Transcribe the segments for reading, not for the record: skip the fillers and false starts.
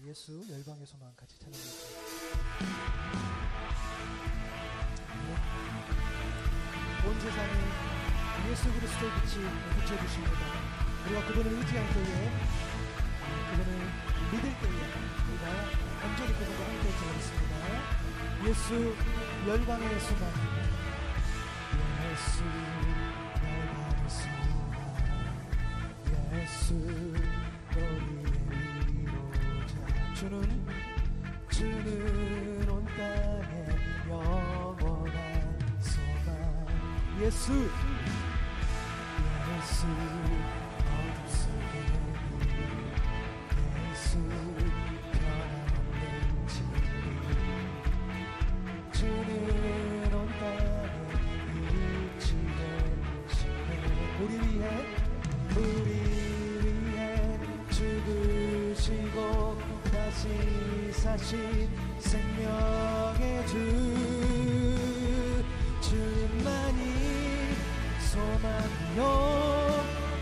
예수 열방의 소망 같이 찬양합니다. 온 세상에 예수 그리스도의 빛이 비춰주십니다. 우리가 그분을 의지할 때에, 그분을 믿을 때에 우리가 온전히 그분과 함께 되겠습니다. 예수 열방의 소망, 예수 열방의 소망, 예수 우리의 위로자. 주는 온 땅에 영원한 소망. 예수 어둠 속에 예수 변함없는 진리. 주는 온 땅에 일치되시네. 우리 위해 죽으시고 다시 사신 생명의 주. 주님만이 소망이요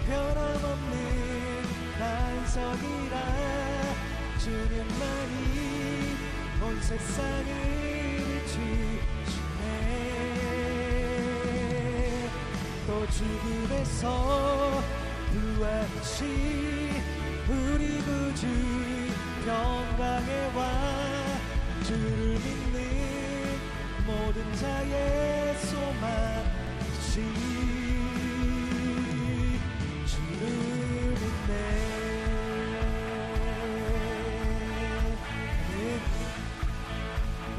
변함없는 반석이라. 주님만이 온 세상을 비추시네. 또 죽음에서 부활하신 우리 구주 영광의 왕. 주를 믿는 모든 자의 소망이시. 주를 믿네.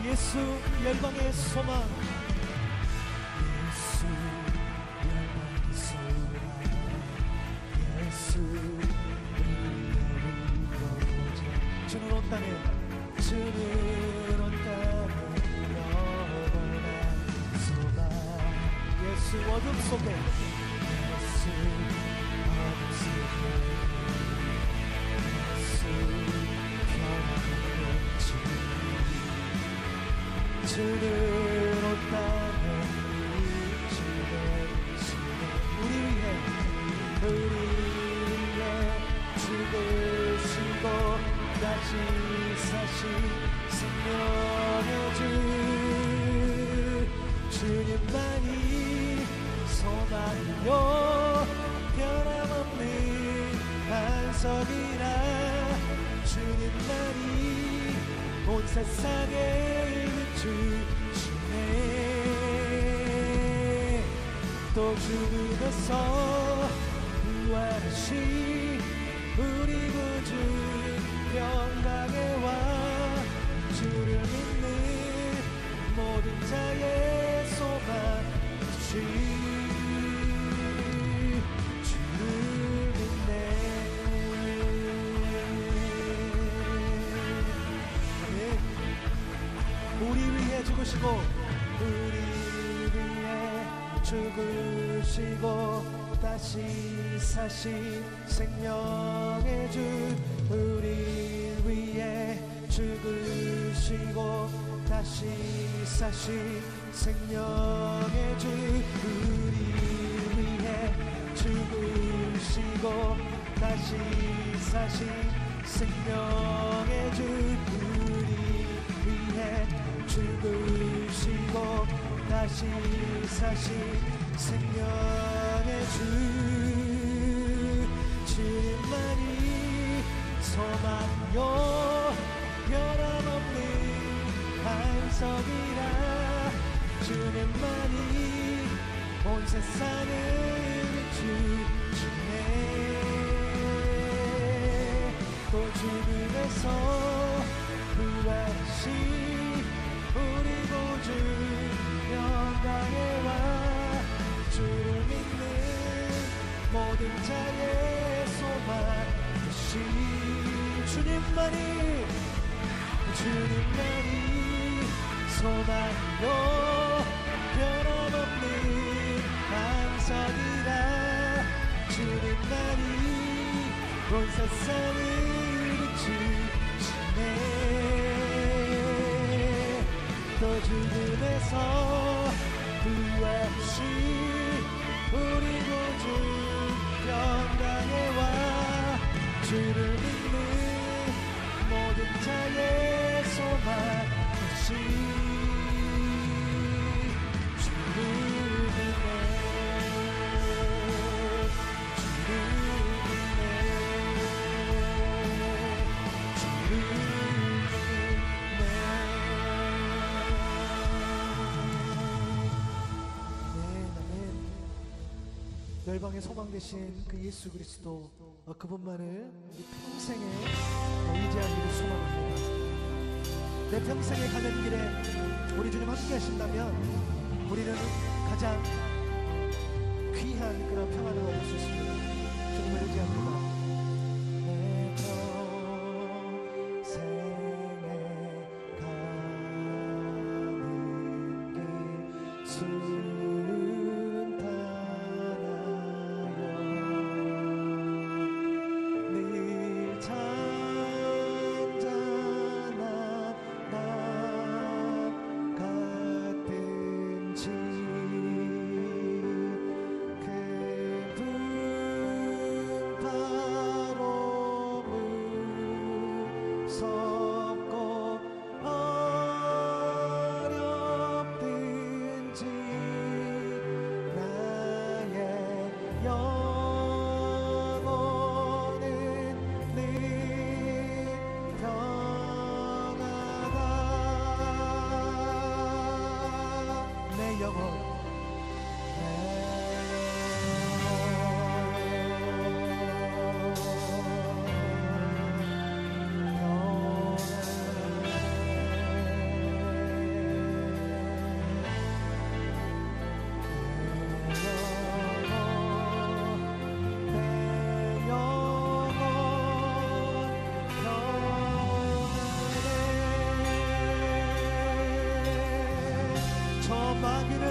예수 열방의 소망, 예수 열방의 소망, 예수 우리의 위로자. 주는 온 땅에 영원한 소망. 예수 어둠 속에, 예수 어둠 속에 예수 변함없는 진리. 주는 온 땅에 일치되시네. 우리 위해 죽으시고 다시 사신 생명의 주. 주님만이 소망이요 변함없는 반석이라. 주님만이 온 세상에 비추시네. 또 죽음에서 부활하신 우리 구주 영광의 왕. 주를 믿는 모든 자의 소망이시. 주를 믿네. 우리 위해 죽으시고, 우리 위해 죽으시고 다시 사신 생명의 주. 우리 위해 죽으시고 다시 사신 생명의 주. 우리 위해 죽으시고 다시 사신 생명의 주. 우리 위해 죽으시고 다시 사신 생명의 주. 주님만이 소망이요 변함없는 반석이라. 주님만이 온 세상을 비추시네. 또 죽음에서 부활하신 우리 구주 영광의 왕. 주를 믿는 모든 자의 소망이시. 주님만이 소망이요 변함없는 반석이라. 주님만이 온 세상을 비추시네. 또 죽음에서 부활하신 우리 구주 영광의 왕. 주를 믿는 모든 열방의 소망 되신 그 예수 그리스도 그분만을 우리 평생에 의지하기를 소망합니다. 내 평생에 가는 길에 우리 주님 함께 하신다면 우리는 가장 귀한 그런 평안을 얻을 수 있습니다. 주님을 의지합니다. 내 평생에 가는 길 순탄하여 늘 잔잔한 나 같은지 그분 바로 무섭고 어렵든지 나의 영혼은 늘 평안하다. 내 영혼 저 마귀는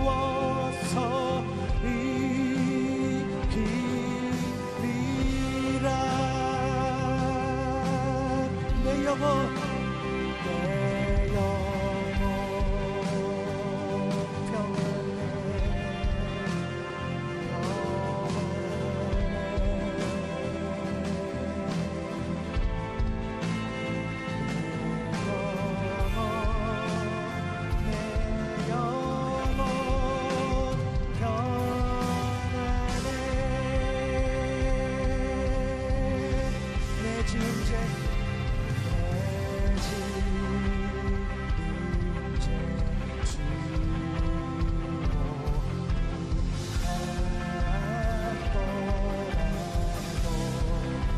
싸워서 이기리라. 내 영혼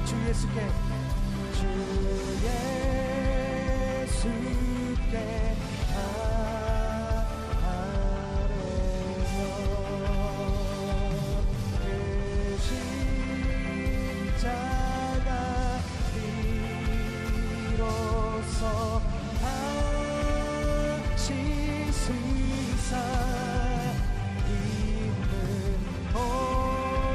주 예수께 아뢰며 그 십자가 비로소 다시 쓰사 있는 고난도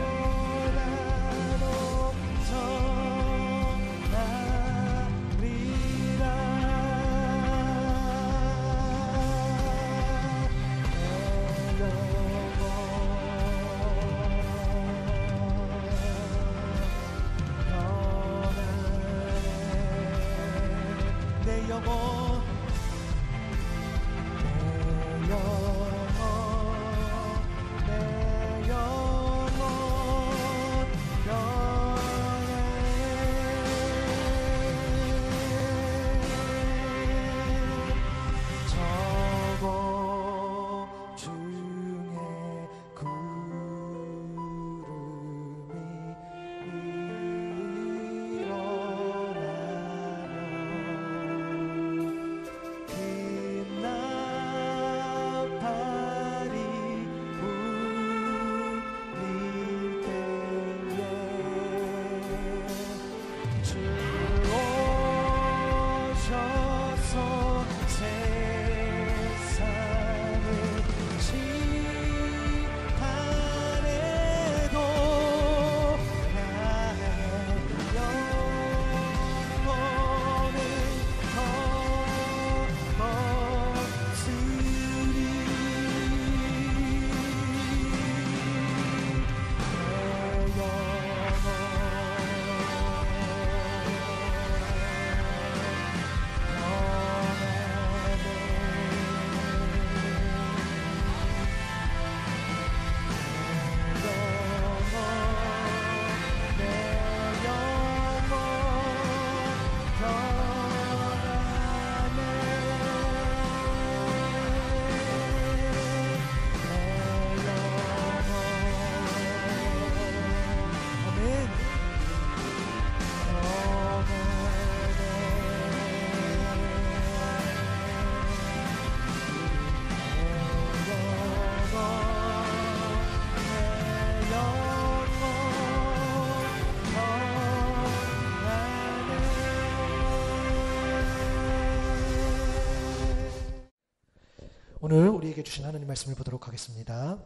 오늘 우리에게 주신 하나님 말씀을 보도록 하겠습니다.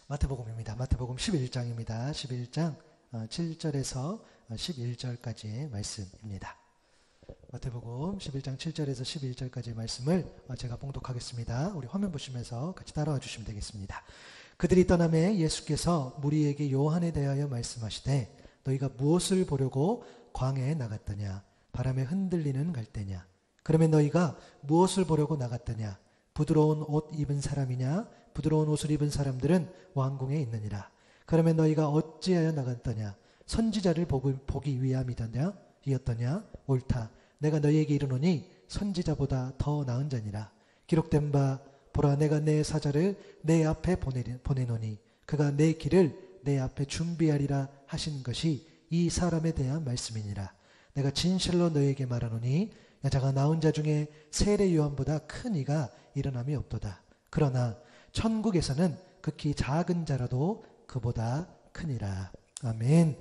마태복음입니다. 마태복음 11장입니다. 11장 7절에서 11절까지의 말씀입니다. 마태복음 11장 7절에서 11절까지의 말씀을 제가 봉독하겠습니다. 우리 화면 보시면서 같이 따라와 주시면 되겠습니다. 그들이 떠나매 예수께서 무리에게 요한에 대하여 말씀하시되 너희가 무엇을 보려고 광야에 나갔더냐? 바람에 흔들리는 갈대냐? 그러면 너희가 무엇을 보려고 나갔더냐? 부드러운 옷 입은 사람이냐? 부드러운 옷을 입은 사람들은 왕궁에 있느니라. 그러면 너희가 어찌하여 나갔더냐? 선지자를 보기 위함이더냐? 이었더냐? 옳다. 내가 너희에게 이르노니 선지자보다 더 나은 자니라. 기록된 바 보라 내가 내 사자를 내 앞에 보내노니 그가 내 길을 내 앞에 준비하리라 하신 것이 이 사람에 대한 말씀이니라. 내가 진실로 너희에게 말하노니 여자가 낳은 자 중에 세례 요한보다 큰 이가 일어남이 없도다. 그러나 천국에서는 극히 작은 자라도 그보다 크니라. 아멘.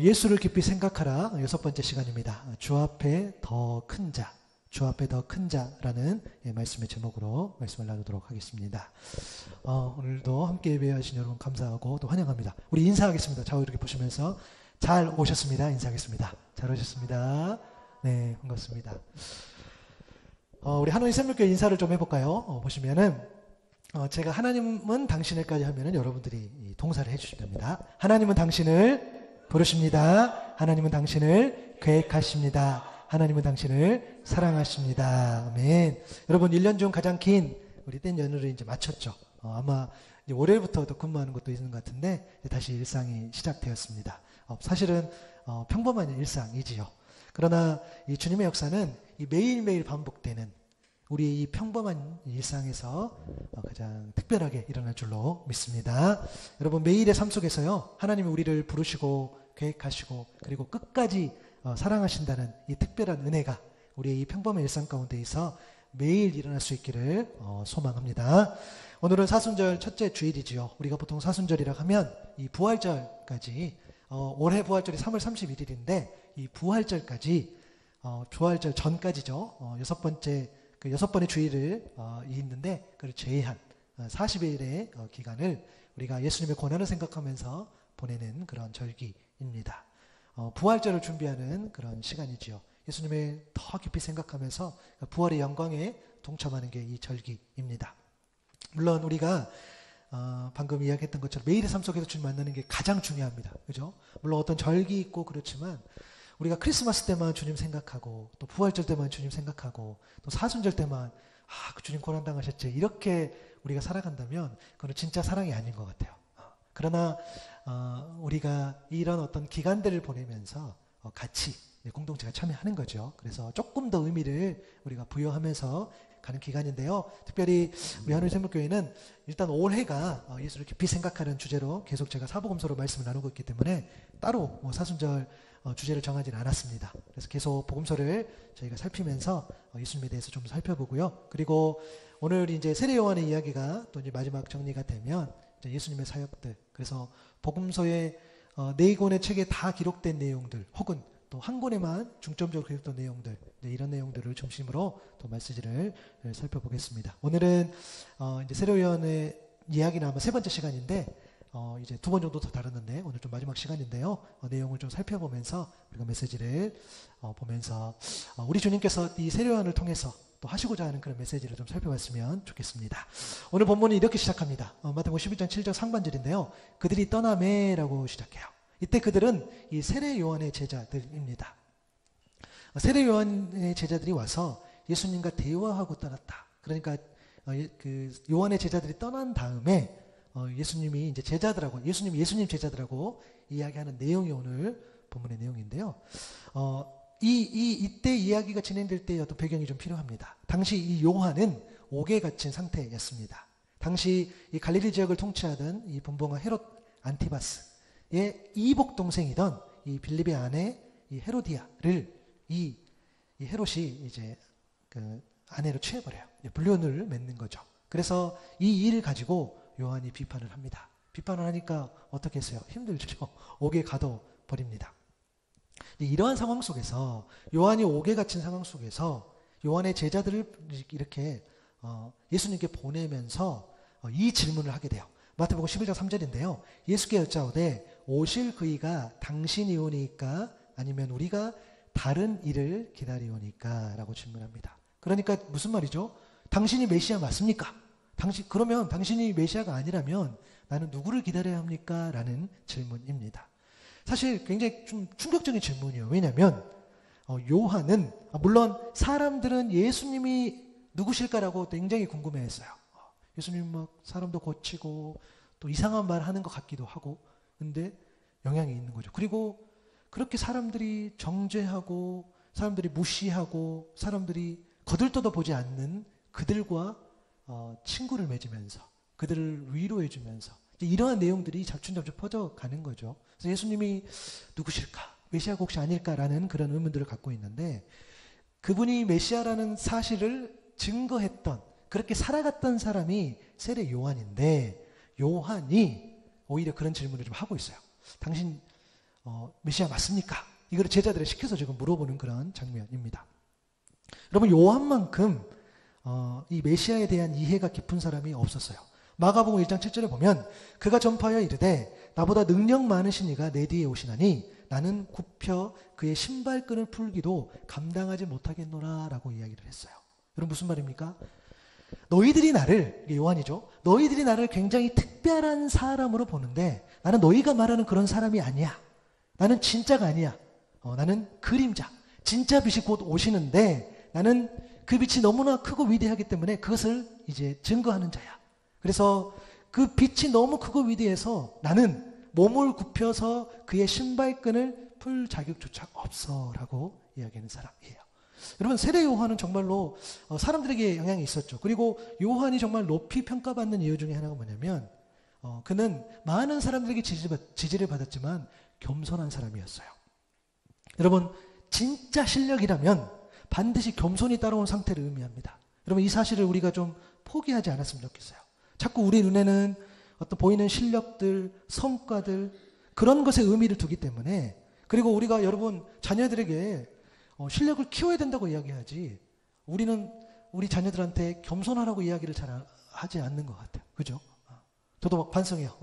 예수를 깊이 생각하라. 6번째 시간입니다. 주 앞에 더 큰 자, 주 앞에 더 큰 자라는 말씀의 제목으로 말씀을 나누도록 하겠습니다. 오늘도 함께 예배하신 여러분 감사하고 또 환영합니다. 우리 인사하겠습니다. 좌우 이렇게 보시면서 잘 오셨습니다. 인사하겠습니다. 잘 오셨습니다. 네, 반갑습니다. 우리 하나님 생명교회 인사를 좀 해볼까요? 보시면은 제가 하나님은 당신을까지 하면은 여러분들이 동사를 해주시면 됩니다. 하나님은 당신을 부르십니다. 하나님은 당신을 계획하십니다. 하나님은 당신을 사랑하십니다. 아멘. 여러분 1년 중 가장 긴 우리 뗀 연휴를 이제 마쳤죠. 아마 이제 월요일부터 더 근무하는 것도 있는 것 같은데 다시 일상이 시작되었습니다. 사실은 평범한 일상이지요. 그러나 이 주님의 역사는 이 매일매일 반복되는 우리의 이 평범한 일상에서 가장 특별하게 일어날 줄로 믿습니다. 여러분 매일의 삶 속에서요 하나님이 우리를 부르시고 계획하시고 그리고 끝까지 사랑하신다는 이 특별한 은혜가 우리의 이 평범한 일상 가운데에서 매일 일어날 수 있기를 소망합니다. 오늘은 사순절 첫째 주일이지요. 우리가 보통 사순절이라 하면 이 부활절까지 올해 부활절이 3월 31일인데 이 부활절까지 부활절 전까지죠. 여섯 번의 주일을 있는데 그걸 제한 40일의 기간을 우리가 예수님의 고난을 생각하면서 보내는 그런 절기입니다. 부활절을 준비하는 그런 시간이지요. 예수님을 더 깊이 생각하면서 부활의 영광에 동참하는 게 이 절기입니다. 물론 우리가 방금 이야기했던 것처럼 매일의 삶 속에서 주님 만나는 게 가장 중요합니다. 그죠? 물론 어떤 절기 있고 그렇지만 우리가 크리스마스 때만 주님 생각하고 또 부활절 때만 주님 생각하고 또 사순절 때만 그 주님 고난당하셨지 이렇게 우리가 살아간다면 그건 진짜 사랑이 아닌 것 같아요. 그러나 우리가 이런 어떤 기간들을 보내면서 같이 공동체가 참여하는 거죠. 그래서 조금 더 의미를 우리가 부여하면서 가는 기간인데요. 특별히 우리 하늘 생명교회는 일단 올해가 예수를 깊이 생각하는 주제로 계속 제가 사복음서로 말씀을 나누고 있기 때문에 따로 사순절 주제를 정하지는 않았습니다. 그래서 계속 복음서를 저희가 살피면서 예수님에 대해서 좀 살펴보고요. 그리고 오늘 이제 세례 요한의 이야기가 또 이제 마지막 정리가 되면 이제 예수님의 사역들, 그래서 복음서의 4권의 책에 다 기록된 내용들, 혹은 또 한 권에만 중점적으로 기록된 내용들, 이런 내용들을 중심으로 또 메시지를 살펴보겠습니다. 오늘은 이제 세례 요한의 이야기는 아마 3번째 시간인데 이제 2번 정도 더 다뤘는데 오늘 좀 마지막 시간인데요. 내용을 좀 살펴보면서 우리가 메시지를 보면서 우리 주님께서 이 세례 요한을 통해서 또 하시고자 하는 그런 메시지를 좀 살펴봤으면 좋겠습니다. 오늘 본문은 이렇게 시작합니다. 마태복음 11장 7절 상반절인데요. 그들이 떠나매라고 시작해요. 이때 그들은 이 세례 요한의 제자들입니다. 세례 요한의 제자들이 와서 예수님과 대화하고 떠났다. 그러니까 그 요한의 제자들이 떠난 다음에 예수님이 이제 제자들하고 예수님 제자들하고 이야기하는 내용이 오늘 본문의 내용인데요. 이때 이야기가 진행될 때의 어떤 배경이 좀 필요합니다. 당시 이 요한은 옥에 갇힌 상태였습니다. 당시 이 갈릴리 지역을 통치하던 이 분봉아 헤롯 안티바스의 이복 동생이던 이 빌립의 아내 이 헤로디아를 이 헤롯이 이제 그 아내로 취해버려요. 불륜을 맺는 거죠. 그래서 이 일을 가지고 요한이 비판을 합니다. 비판을 하니까 어떻게 했어요? 힘들죠. 옥에 가둬버립니다. 이러한 상황 속에서 요한이 옥에 갇힌 상황 속에서 요한의 제자들을 이렇게 예수님께 보내면서 이 질문을 하게 돼요. 마태복음 11장 3절인데요. 예수께 여짜오되 오실 그이가 당신이오니까 아니면 우리가 다른 일을 기다리오니까 라고 질문합니다. 그러니까 무슨 말이죠? 당신이 메시아 맞습니까? 그러면 당신이 메시아가 아니라면 나는 누구를 기다려야 합니까? 라는 질문입니다. 사실 굉장히 좀 충격적인 질문이에요. 왜냐하면 요한은 물론 사람들은 예수님이 누구실까라고 굉장히 궁금해했어요. 예수님 막 사람도 고치고 또 이상한 말 하는 것 같기도 하고 근데 영향이 있는 거죠. 그리고 그렇게 사람들이 정죄하고 사람들이 무시하고 사람들이 거들떠도 보지 않는 그들과 친구를 맺으면서 그들을 위로해 주면서 이러한 내용들이 점점 퍼져가는 거죠. 그래서 예수님이 누구실까? 메시아가 혹시 아닐까라는 그런 의문들을 갖고 있는데 그분이 메시아라는 사실을 증거했던 그렇게 살아갔던 사람이 세례 요한인데 요한이 오히려 그런 질문을 좀 하고 있어요. 당신 메시아 맞습니까? 이걸 제자들을 시켜서 지금 물어보는 그런 장면입니다. 여러분 요한만큼 이 메시아에 대한 이해가 깊은 사람이 없었어요. 마가복음 1장 7절에 보면 그가 전파하여 이르되 나보다 능력 많으신 이가 내 뒤에 오시나니 나는 굽혀 그의 신발끈을 풀기도 감당하지 못하겠노라 라고 이야기를 했어요. 여러분 무슨 말입니까? 너희들이 나를, 요한이죠. 너희들이 나를 굉장히 특별한 사람으로 보는데 나는 너희가 말하는 그런 사람이 아니야. 나는 진짜가 아니야. 나는 그림자. 진짜 빛이 곧 오시는데 나는 그 빛이 너무나 크고 위대하기 때문에 그것을 이제 증거하는 자야. 그래서 그 빛이 너무 크고 위대해서 나는 몸을 굽혀서 그의 신발끈을 풀 자격조차 없어 라고 이야기하는 사람이에요. 여러분 세례 요한은 정말로 사람들에게 영향이 있었죠. 그리고 요한이 정말 높이 평가받는 이유 중에 하나가 뭐냐면 그는 많은 사람들에게 지지를 받았지만 겸손한 사람이었어요. 여러분 진짜 실력이라면 반드시 겸손이 따라온 상태를 의미합니다. 여러분 이 사실을 우리가 좀 포기하지 않았으면 좋겠어요. 자꾸 우리 눈에는 어떤 보이는 실력들, 성과들 그런 것에 의미를 두기 때문에 그리고 우리가 여러분 자녀들에게 실력을 키워야 된다고 이야기하지 우리는 우리 자녀들한테 겸손하라고 이야기를 잘 하지 않는 것 같아요. 그죠? 저도 막 반성해요.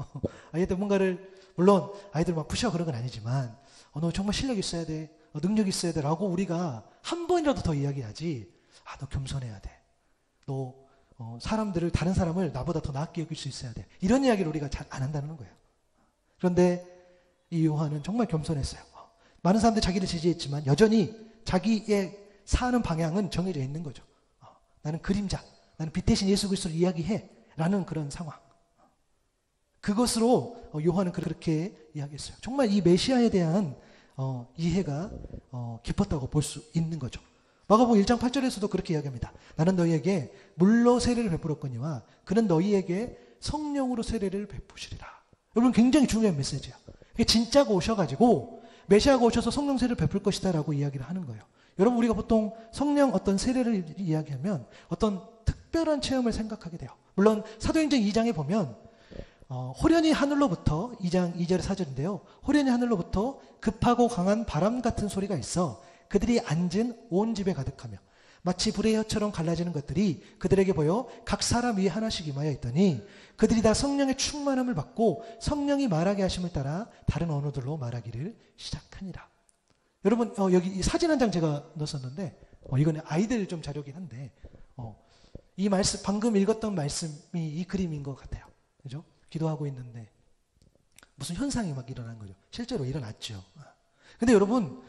아이들 뭔가를 물론 아이들 막 푸시하고 그런 건 아니지만 너 정말 실력 있어야 돼. 능력 있어야 돼 라고 우리가 한 번이라도 더 이야기하지 너 겸손해야 돼. 너 사람들을 다른 사람을 나보다 더 낫게 여길 수 있어야 돼. 이런 이야기를 우리가 잘 안 한다는 거예요. 그런데 이 요한은 정말 겸손했어요. 많은 사람들이 자기를 지지했지만 여전히 자기의 사는 방향은 정해져 있는 거죠. 나는 그림자, 나는 빛 대신 예수 그리스도를 이야기해 라는 그런 상황. 그것으로 요한은 그렇게 이야기했어요. 정말 이 메시아에 대한 이해가 깊었다고 볼 수 있는 거죠. 마가복음 1장 8절에서도 그렇게 이야기합니다. 나는 너희에게 물로 세례를 베풀었거니와 그는 너희에게 성령으로 세례를 베푸시리라. 여러분 굉장히 중요한 메시지야. 진짜가 오셔가지고 메시아가 오셔서 성령 세례를 베풀 것이다 라고 이야기를 하는 거예요. 여러분 우리가 보통 성령 어떤 세례를 이야기하면 어떤 특별한 체험을 생각하게 돼요. 물론 사도행전 2장에 보면 호련히 하늘로부터 2장 2절 4절인데요. 호련히 하늘로부터 급하고 강한 바람 같은 소리가 있어 그들이 앉은 온 집에 가득하며 마치 불의 혀처럼 갈라지는 것들이 그들에게 보여 각 사람 위에 하나씩 임하여 있더니 그들이 다 성령의 충만함을 받고 성령이 말하게 하심을 따라 다른 언어들로 말하기를 시작하니라. 여러분 여기 사진 한 장 제가 넣었었는데 이거는 아이들 좀 자료긴 한데 이 말씀 방금 읽었던 말씀이 이 그림인 것 같아요. 그죠? 기도하고 있는데 무슨 현상이 막 일어난 거죠. 실제로 일어났죠. 근데 여러분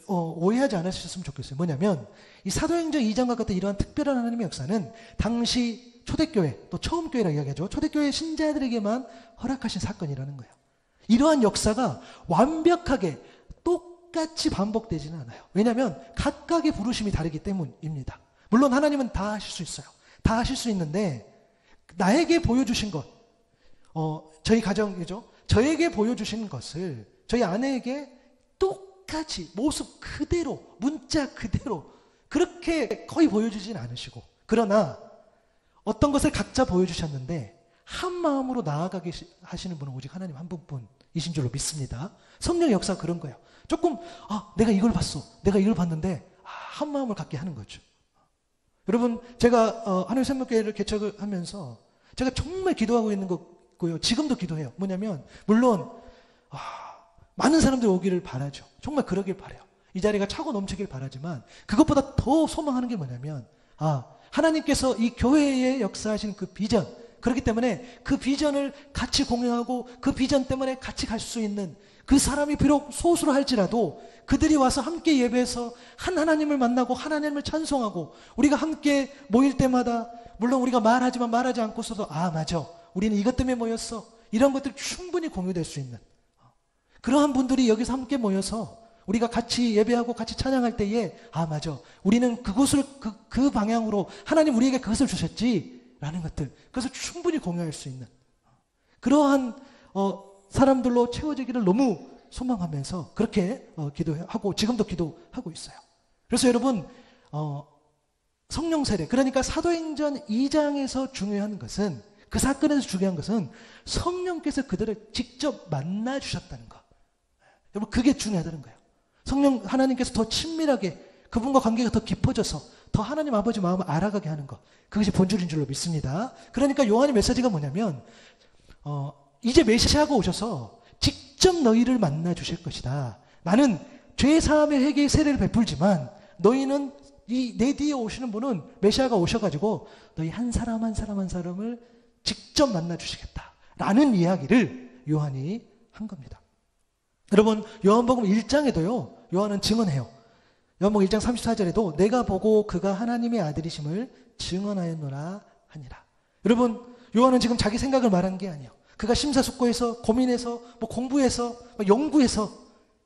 오해하지 않으셨으면 좋겠어요. 뭐냐면 이 사도행전 2장과 같은 이러한 특별한 하나님의 역사는 당시 초대교회 또 처음 교회라고 이야기하죠. 초대교회 신자들에게만 허락하신 사건이라는 거예요. 이러한 역사가 완벽하게 똑같이 반복되지는 않아요. 왜냐하면 각각의 부르심이 다르기 때문입니다. 물론 하나님은 다 하실 수 있어요. 다 하실 수 있는데 나에게 보여주신 것 저희 가정이죠. 저에게 보여주신 것을 저희 아내에게 똑같이 모습 그대로 문자 그대로 그렇게 거의 보여주진 않으시고 그러나 어떤 것을 각자 보여주셨는데 한 마음으로 나아가게 하시는 분은 오직 하나님 한 분뿐이신 줄로 믿습니다. 성령의 역사가 그런 거예요. 조금 내가 이걸 봤어. 내가 이걸 봤는데 한 마음을 갖게 하는 거죠. 여러분, 제가 하나님 생명교회를 개척을 하면서 제가 정말 기도하고 있는 거고요. 지금도 기도해요. 뭐냐면 물론 많은 사람들이 오기를 바라죠. 정말 그러길 바라요. 이 자리가 차고 넘치길 바라지만 그것보다 더 소망하는 게 뭐냐면 하나님께서 이 교회에 역사하신 그 비전, 그렇기 때문에 그 비전을 같이 공유하고 그 비전 때문에 같이 갈 수 있는 그 사람이 비록 소수로 할지라도 그들이 와서 함께 예배해서 한 하나님을 만나고 하나님을 찬송하고 우리가 함께 모일 때마다 물론 우리가 말하지만 말하지 않고서도 맞아, 우리는 이것 때문에 모였어, 이런 것들 충분히 공유될 수 있는 그러한 분들이 여기서 함께 모여서 우리가 같이 예배하고 같이 찬양할 때에 맞아, 우리는 그곳을 그 방향으로 하나님 우리에게 그것을 주셨지라는 것들, 그것을 충분히 공유할 수 있는 그러한 사람들로 채워지기를 너무 소망하면서 그렇게 기도하고 지금도 기도하고 있어요. 그래서 여러분 성령 세례, 그러니까 사도행전 2장에서 중요한 것은, 그 사건에서 중요한 것은 성령께서 그들을 직접 만나 주셨다는 거. 여러분, 그게 중요하다는 거예요. 성령 하나님께서 더 친밀하게 그분과 관계가 더 깊어져서 더 하나님 아버지 마음을 알아가게 하는 것, 그것이 본질인 줄로 믿습니다. 그러니까 요한의 메시지가 뭐냐면 이제 메시아가 오셔서 직접 너희를 만나 주실 것이다. 나는 죄사함의 회개의 세례를 베풀지만 너희는 내 뒤에 오시는 분은 메시아가 오셔가지고 너희 한 사람 한 사람 한 사람을 직접 만나 주시겠다 라는 이야기를 요한이 한 겁니다. 여러분, 요한복음 1장에도요 요한은 증언해요. 요한복음 1장 34절에도 내가 보고 그가 하나님의 아들이심을 증언하였노라 하니라. 여러분, 요한은 지금 자기 생각을 말한 게 아니에요. 그가 심사숙고해서 고민해서 공부해서 연구해서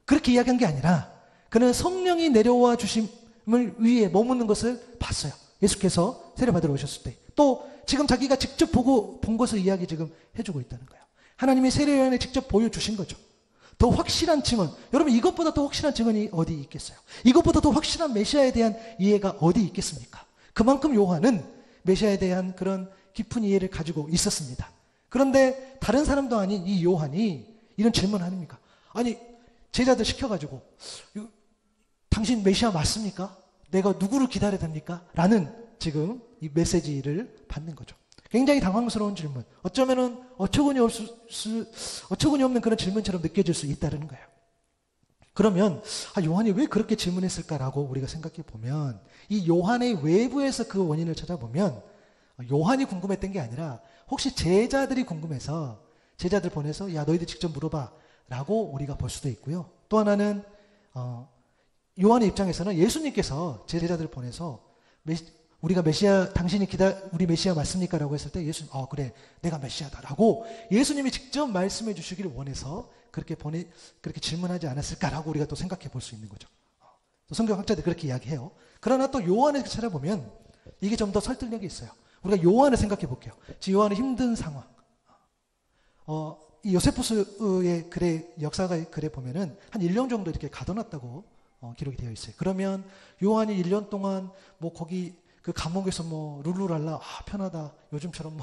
그렇게 이야기한 게 아니라 그는 성령이 내려와 주심을 위해 머무는 것을 봤어요. 예수께서 세례받으러 오셨을 때. 또 지금 자기가 직접 본 것을 이야기 지금 해주고 있다는 거예요. 하나님이 세례요한에 직접 보여주신 거죠. 더 확실한 증언. 여러분, 이것보다 더 확실한 증언이 어디 있겠어요? 이것보다 더 확실한 메시아에 대한 이해가 어디 있겠습니까? 그만큼 요한은 메시아에 대한 그런 깊은 이해를 가지고 있었습니다. 그런데 다른 사람도 아닌 이 요한이 이런 질문을 합니까? 아니, 제자들 시켜가지고 당신 메시아 맞습니까? 내가 누구를 기다려야 됩니까? 라는 지금 이 메시지를 받는 거죠. 굉장히 당황스러운 질문. 어쩌면은 어처구니 없는 그런 질문처럼 느껴질 수 있다는 거예요. 그러면 요한이 왜 그렇게 질문했을까라고 우리가 생각해 보면 이 요한의 외부에서 그 원인을 찾아보면 요한이 궁금했던 게 아니라 혹시 제자들이 궁금해서 제자들 보내서 야 너희들 직접 물어봐 라고 우리가 볼 수도 있고요. 또 하나는 요한의 입장에서는 예수님께서 제자들을 보내서 우리가 메시아, 당신이 우리 메시아 맞습니까? 라고 했을 때 예수님, 그래, 내가 메시아다. 라고 예수님이 직접 말씀해 주시기를 원해서 그렇게 질문하지 않았을까라고 우리가 또 생각해 볼 수 있는 거죠. 또 성경학자들이 그렇게 이야기해요. 그러나 또 요한을 찾아보면 이게 좀 더 설득력이 있어요. 우리가 요한을 생각해 볼게요. 지금 요한의 힘든 상황. 이 요세푸스의 글의 역사가 글에 보면은 한 1년 정도 이렇게 가둬놨다고 기록이 되어 있어요. 그러면 요한이 1년 동안 거기 그 감옥에서 룰루랄라 편하다 요즘처럼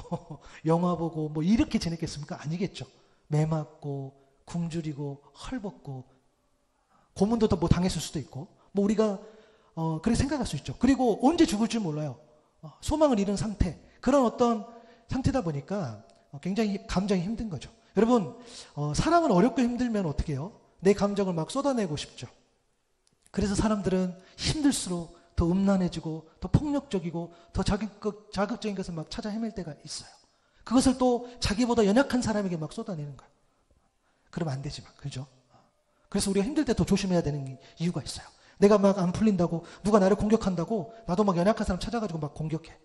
영화 보고 이렇게 지냈겠습니까? 아니겠죠. 매 맞고 굶주리고 헐벗고 고문도 더 당했을 수도 있고 우리가 그렇게 생각할 수 있죠. 그리고 언제 죽을지 몰라요. 소망을 잃은 상태, 그런 어떤 상태다 보니까 굉장히 감정이 힘든 거죠. 여러분, 사람은 어렵고 힘들면 어떻게 해요? 내 감정을 막 쏟아내고 싶죠. 그래서 사람들은 힘들수록 더 음란해지고 더 폭력적이고 더 자극적인 것을 막 찾아 헤맬 때가 있어요. 그것을 또 자기보다 연약한 사람에게 막 쏟아내는 거예요. 그러면 안 되지만, 그죠? 그래서 우리가 힘들 때 더 조심해야 되는 이유가 있어요. 내가 막 안 풀린다고, 누가 나를 공격한다고 나도 막 연약한 사람 찾아가지고 막 공격해.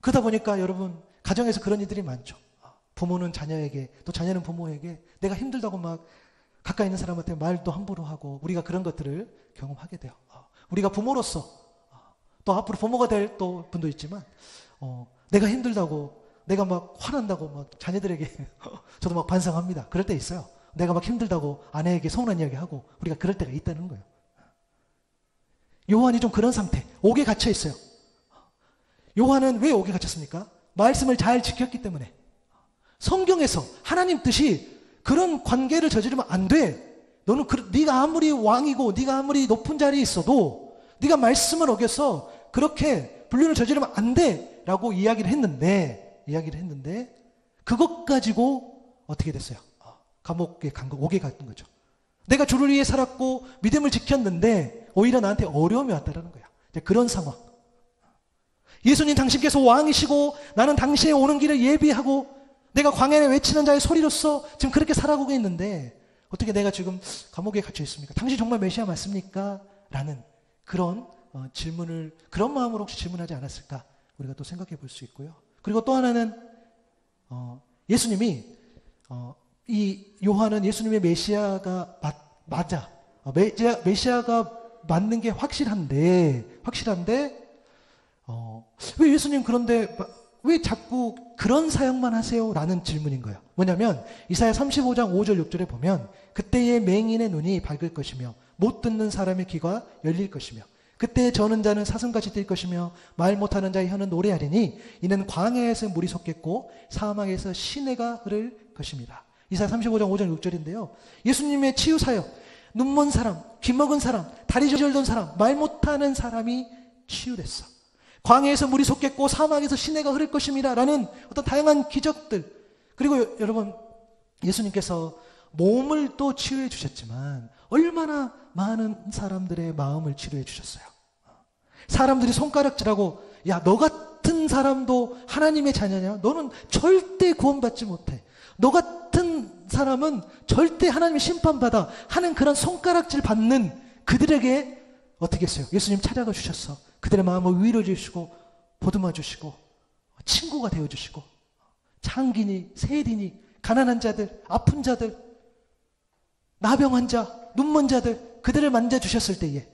그러다 보니까 여러분, 가정에서 그런 일들이 많죠. 부모는 자녀에게, 또 자녀는 부모에게 내가 힘들다고 막 가까이 있는 사람한테 말도 함부로 하고, 우리가 그런 것들을 경험하게 돼요. 우리가 부모로서, 또 앞으로 부모가 될 또 분도 있지만, 내가 힘들다고, 내가 막 화난다고 막 자녀들에게 저도 막 반성합니다. 그럴 때 있어요. 내가 막 힘들다고 아내에게 서운한 이야기 하고, 우리가 그럴 때가 있다는 거예요. 요한이 좀 그런 상태, 옥에 갇혀 있어요. 요한은 왜 옥에 갇혔습니까? 말씀을 잘 지켰기 때문에. 성경에서 하나님 뜻이 그런 관계를 저지르면 안 돼. 너는 네가 아무리 왕이고 네가 아무리 높은 자리에 있어도 네가 말씀을 어겨서 그렇게 불륜을 저지르면 안 돼라고 이야기를 했는데 그것 가지고 어떻게 됐어요? 감옥에 오게 갔던 거죠. 내가 주를 위해 살았고 믿음을 지켰는데 오히려 나한테 어려움이 왔다라는 거야. 그런 상황. 예수님 당신께서 왕이시고 나는 당신의 오는 길을 예비하고 내가 광야에 외치는 자의 소리로서 지금 그렇게 살아가고 있는데 어떻게 내가 지금 감옥에 갇혀 있습니까? 당신 정말 메시아 맞습니까? 라는 그런 질문을 그런 마음으로 혹시 질문하지 않았을까? 우리가 또 생각해 볼 수 있고요. 그리고 또 하나는 예수님이 이 요한은 예수님의 메시아가 맞아. 메시아가 맞는 게 확실한데 왜 예수님 그런데 왜 자꾸 그런 사역만 하세요? 라는 질문인 거예요. 뭐냐면 이사야 35장 5절 6절에 보면 그때의 맹인의 눈이 밝을 것이며 못 듣는 사람의 귀가 열릴 것이며 그때 저는 자는 사슴같이 뛸 것이며 말 못하는 자의 혀는 노래하리니 이는 광야에서 물이 솟겠고 사막에서 시내가 흐를 것입니다. 이사야 35장 5절 6절인데요. 예수님의 치유 사역, 눈 먼 사람, 귀 먹은 사람, 다리 저절던 사람, 말 못하는 사람이 치유됐어. 광야에서 물이 솟겠고 사막에서 시내가 흐를 것입니다. 라는 어떤 다양한 기적들. 그리고 여러분 예수님께서 몸을 또 치유해 주셨지만 얼마나 많은 사람들의 마음을 치료해 주셨어요. 사람들이 손가락질하고 야, 너 같은 사람도 하나님의 자녀냐? 너는 절대 구원받지 못해. 너 같은 사람은 절대 하나님의 심판받아 하는 그런 손가락질 받는 그들에게 어떻게 했어요? 예수님 찾아가 주셨어. 그들의 마음을 위로해 주시고 보듬어 주시고 친구가 되어 주시고 장기니 세리니 가난한 자들 아픈 자들 나병 환자 눈 먼 자들 그들을 만져주셨을 때에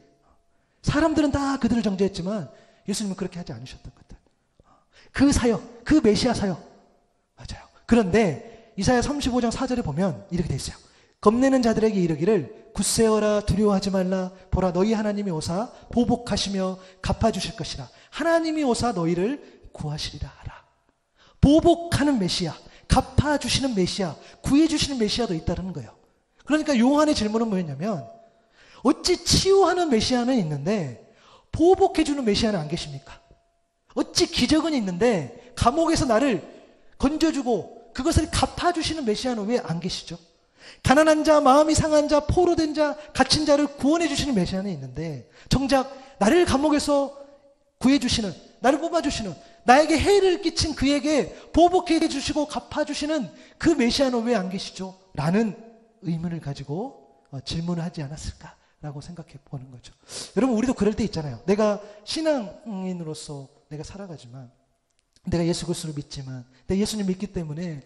사람들은 다 그들을 정죄했지만 예수님은 그렇게 하지 않으셨던 것들. 그 사역, 그 메시아 사역 맞아요. 그런데 이사야 35장 4절에 보면 이렇게 돼 있어요. 겁내는 자들에게 이르기를 굳세어라 두려워하지 말라 보라 너희 하나님이 오사 보복하시며 갚아주실 것이라 하나님이 오사 너희를 구하시리라 하라. 보복하는 메시아, 갚아주시는 메시아, 구해주시는 메시아도 있다는 거예요. 그러니까 요한의 질문은 뭐였냐면 어찌 치유하는 메시아는 있는데 보복해주는 메시아는 안 계십니까? 어찌 기적은 있는데 감옥에서 나를 건져주고 그것을 갚아주시는 메시아는 왜 안 계시죠? 가난한 자, 마음이 상한 자, 포로된 자, 갇힌 자를 구원해 주시는 메시아는 있는데 정작 나를 감옥에서 구해주시는, 나를 뽑아주시는, 나에게 해를 끼친 그에게 보복해 주시고 갚아주시는 그 메시아는 왜 안 계시죠? 라는 의문을 가지고 질문을 하지 않았을까라고 생각해 보는 거죠. 여러분 우리도 그럴 때 있잖아요. 내가 신앙인으로서 내가 살아가지만 내가 예수 그리스도를 믿지만 내가 예수님 믿기 때문에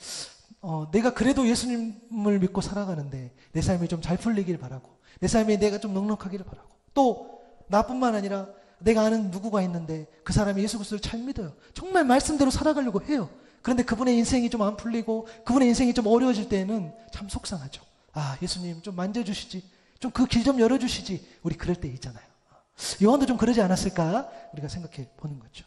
내가 그래도 예수님을 믿고 살아가는데 내 삶이 좀 잘 풀리길 바라고 내 삶이 내가 좀 넉넉하기를 바라고 또 나뿐만 아니라 내가 아는 누구가 있는데 그 사람이 예수 그리스도를 잘 믿어요. 정말 말씀대로 살아가려고 해요. 그런데 그분의 인생이 좀 안 풀리고 그분의 인생이 좀 어려워질 때는 참 속상하죠. 아 예수님 좀 만져주시지 좀 그 길 좀 열어주시지 우리 그럴 때 있잖아요. 요한도 좀 그러지 않았을까 우리가 생각해 보는 거죠.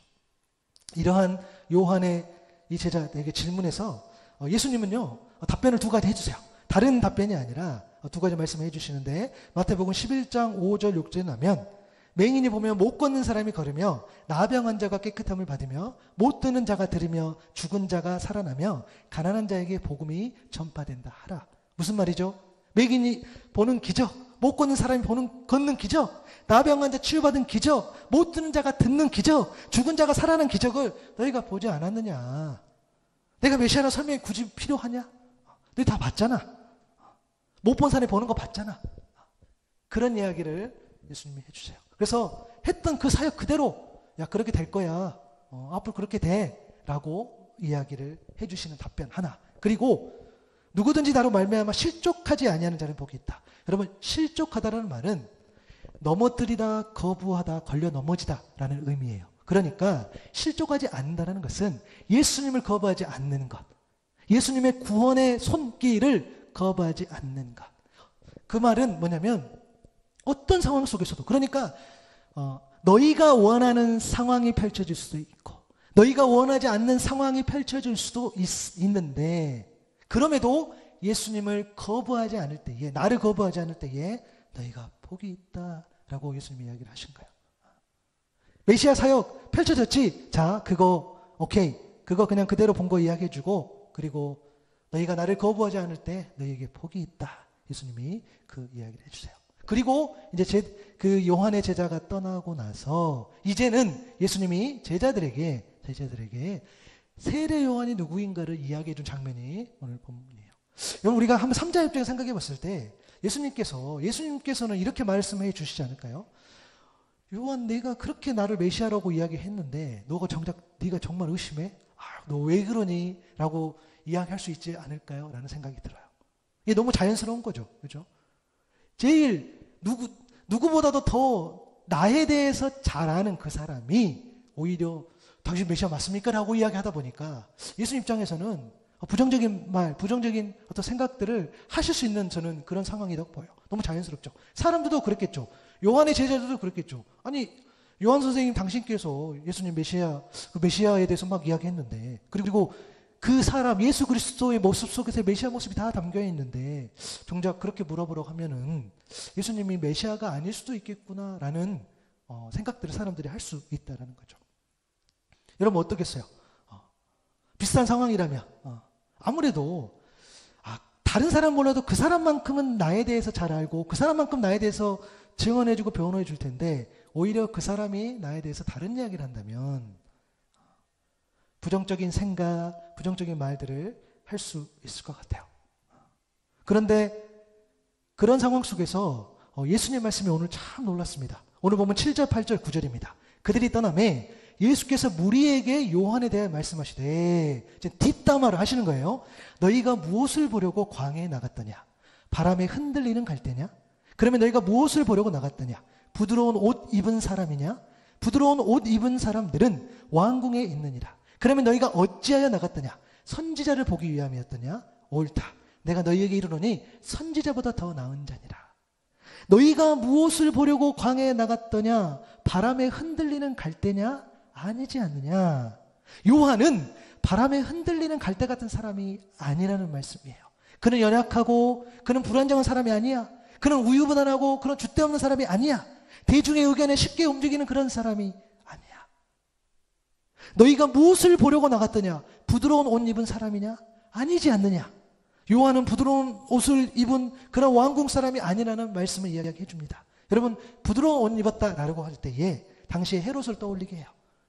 이러한 요한의 이 제자에게 질문해서 예수님은요 답변을 두 가지 해주세요. 다른 답변이 아니라 두 가지 말씀을 해주시는데 마태복음 11장 5절 6절에 나면 맹인이 보면 못 걷는 사람이 걸으며 나병한 자가 깨끗함을 받으며 못 듣는 자가 들으며 죽은 자가 살아나며 가난한 자에게 복음이 전파된다 하라. 무슨 말이죠? 맹인이 보는 기적, 못 걷는 사람이 걷는 기적, 나병한 자 치유받은 기적, 못 듣는 자가 듣는 기적, 죽은 자가 살아난 기적을 너희가 보지 않았느냐? 내가 메시아라 설명이 굳이 필요하냐? 너희 다 봤잖아. 못 본 사람이 보는 거 봤잖아. 그런 이야기를 예수님이 해주세요. 그래서 했던 그 사역 그대로 야 그렇게 될 거야. 앞으로 그렇게 돼. 라고 이야기를 해주시는 답변 하나. 그리고 누구든지 나로 말미암아 실족하지 아니하는 자는 복이 있다. 여러분 실족하다라는 말은 넘어뜨리다, 거부하다, 걸려 넘어지다 라는 의미예요. 그러니까 실족하지 않는다는 것은 예수님을 거부하지 않는 것, 예수님의 구원의 손길을 거부하지 않는 것. 그 말은 뭐냐면 어떤 상황 속에서도 그러니까 너희가 원하는 상황이 펼쳐질 수도 있고 너희가 원하지 않는 상황이 펼쳐질 수도 있는데 그럼에도 예수님을 거부하지 않을 때에 나를 거부하지 않을 때에 너희가 복이 있다라고 예수님이 이야기를 하신 거예요. 메시아 사역 펼쳐졌지? 자, 그거 오케이. 그거 그냥 그대로 본 거 이야기해주고, 그리고 너희가 나를 거부하지 않을 때 너희에게 복이 있다. 예수님이 그 이야기를 해주세요. 그리고 이제 그 요한의 제자가 떠나고 나서 이제는 예수님이 제자들에게 세례 요한이 누구인가를 이야기해 준 장면이 오늘 본문이에요. 여러분, 우리가 한번 삼자 입장에 생각해 봤을 때 예수님께서는 이렇게 말씀해 주시지 않을까요? 요한, 내가 그렇게 나를 메시아라고 이야기했는데 네가 정말 의심해? 너 왜 그러니? 라고 이야기할 수 있지 않을까요? 라는 생각이 들어요. 이게 너무 자연스러운 거죠. 그죠? 제일 누구보다도 더 나에 대해서 잘 아는 그 사람이 오히려 당신 메시아 맞습니까? 라고 이야기하다 보니까 예수님 입장에서는 부정적인 말, 부정적인 어떤 생각들을 하실 수 있는 저는 그런 상황이라고 보여요. 너무 자연스럽죠. 사람들도 그랬겠죠. 요한의 제자들도 그랬겠죠. 아니, 요한 선생님 당신께서 예수님 그 메시아에 대해서 막 이야기했는데, 그리고 그 사람 예수 그리스도의 모습 속에서 메시아 모습이 다 담겨 있는데 정작 그렇게 물어보라고 하면은 예수님이 메시아가 아닐 수도 있겠구나라는 생각들을 사람들이 할 수 있다라는 거죠. 여러분 어떻겠어요? 비슷한 상황이라면 아무래도 다른 사람 몰라도 그 사람만큼은 나에 대해서 잘 알고 그 사람만큼 나에 대해서 증언해주고 변호해 줄 텐데 오히려 그 사람이 나에 대해서 다른 이야기를 한다면 부정적인 생각, 부정적인 말들을 할 수 있을 것 같아요. 그런데 그런 상황 속에서 예수님 말씀이 오늘 참 놀랐습니다. 오늘 보면 7절, 8절, 9절입니다. 그들이 떠나매 예수께서 무리에게 요한에 대해 말씀하시되 이제 뒷담화를 하시는 거예요. 너희가 무엇을 보려고 광야에 나갔더냐? 바람에 흔들리는 갈대냐? 그러면 너희가 무엇을 보려고 나갔더냐? 부드러운 옷 입은 사람이냐? 부드러운 옷 입은 사람들은 왕궁에 있느니라. 그러면 너희가 어찌하여 나갔더냐? 선지자를 보기 위함이었더냐? 옳다. 내가 너희에게 이르노니 선지자보다 더 나은 자니라. 너희가 무엇을 보려고 광야에 나갔더냐? 바람에 흔들리는 갈대냐? 아니지 않느냐? 요한은 바람에 흔들리는 갈대 같은 사람이 아니라는 말씀이에요. 그는 연약하고 그는 불안정한 사람이 아니야. 그는 우유부단하고 그런 줏대 없는 사람이 아니야. 대중의 의견에 쉽게 움직이는 그런 사람이 아니야. 너희가 무엇을 보려고 나갔더냐? 부드러운 옷 입은 사람이냐? 아니지 않느냐? 요한은 부드러운 옷을 입은 그런 왕궁 사람이 아니라는 말씀을 이야기해 줍니다. 여러분, 부드러운 옷 입었다라고 할 때에 당시에 헤롯을 떠올리게 해요.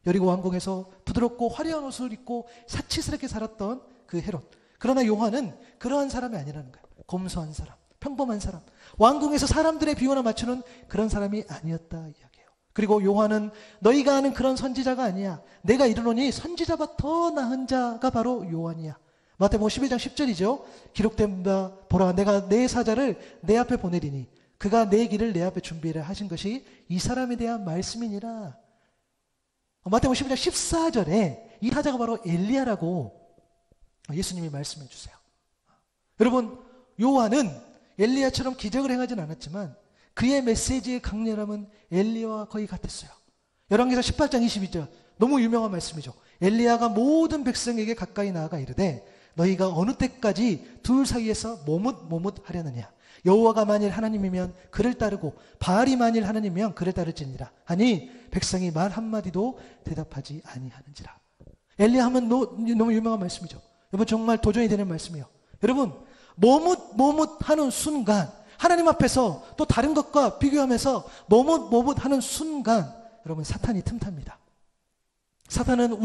여리고 왕궁에서 부드럽고 화려한 옷을 입고 사치스럽게 살았던 그 헤롯. 그러나 요한은 그러한 사람이 아니라는 거예요. 검소한 사람, 평범한 사람, 왕궁에서 사람들의 비호나 맞추는 그런 사람이 아니었다 이야기해요. 그리고 요한은 너희가 아는 그런 선지자가 아니야. 내가 이르노니 선지자보다 더 나은 자가 바로 요한이야. 마태복음 11장 10절이죠. 기록된 바 보라 내가 내 사자를 내 앞에 보내리니 그가 내 길을 내 앞에 준비를 하신 것이 이 사람에 대한 말씀이니라. 마태복음 11장 14절에 이 사자가 바로 엘리야라고 예수님이 말씀해 주세요. 여러분, 요한은 엘리야처럼 기적을 행하진 않았지만 그의 메시지의 강렬함은 엘리야와 거의 같았어요. 열왕기상 18장 22절 너무 유명한 말씀이죠. 엘리야가 모든 백성에게 가까이 나아가 이르되 너희가 어느 때까지 둘 사이에서 모뭇하려느냐? 여호와가 만일 하나님이면 그를 따르고 바알이 만일 하나님이면 그를 따를지니라 하니 백성이 말 한마디도 대답하지 아니하는지라. 엘리야 하면 너무 유명한 말씀이죠. 여러분 정말 도전이 되는 말씀이에요. 여러분 머뭇하는 순간 하나님 앞에서 또 다른 것과 비교하면서 머뭇하는 순간 여러분 사탄이 틈탑니다. 사탄은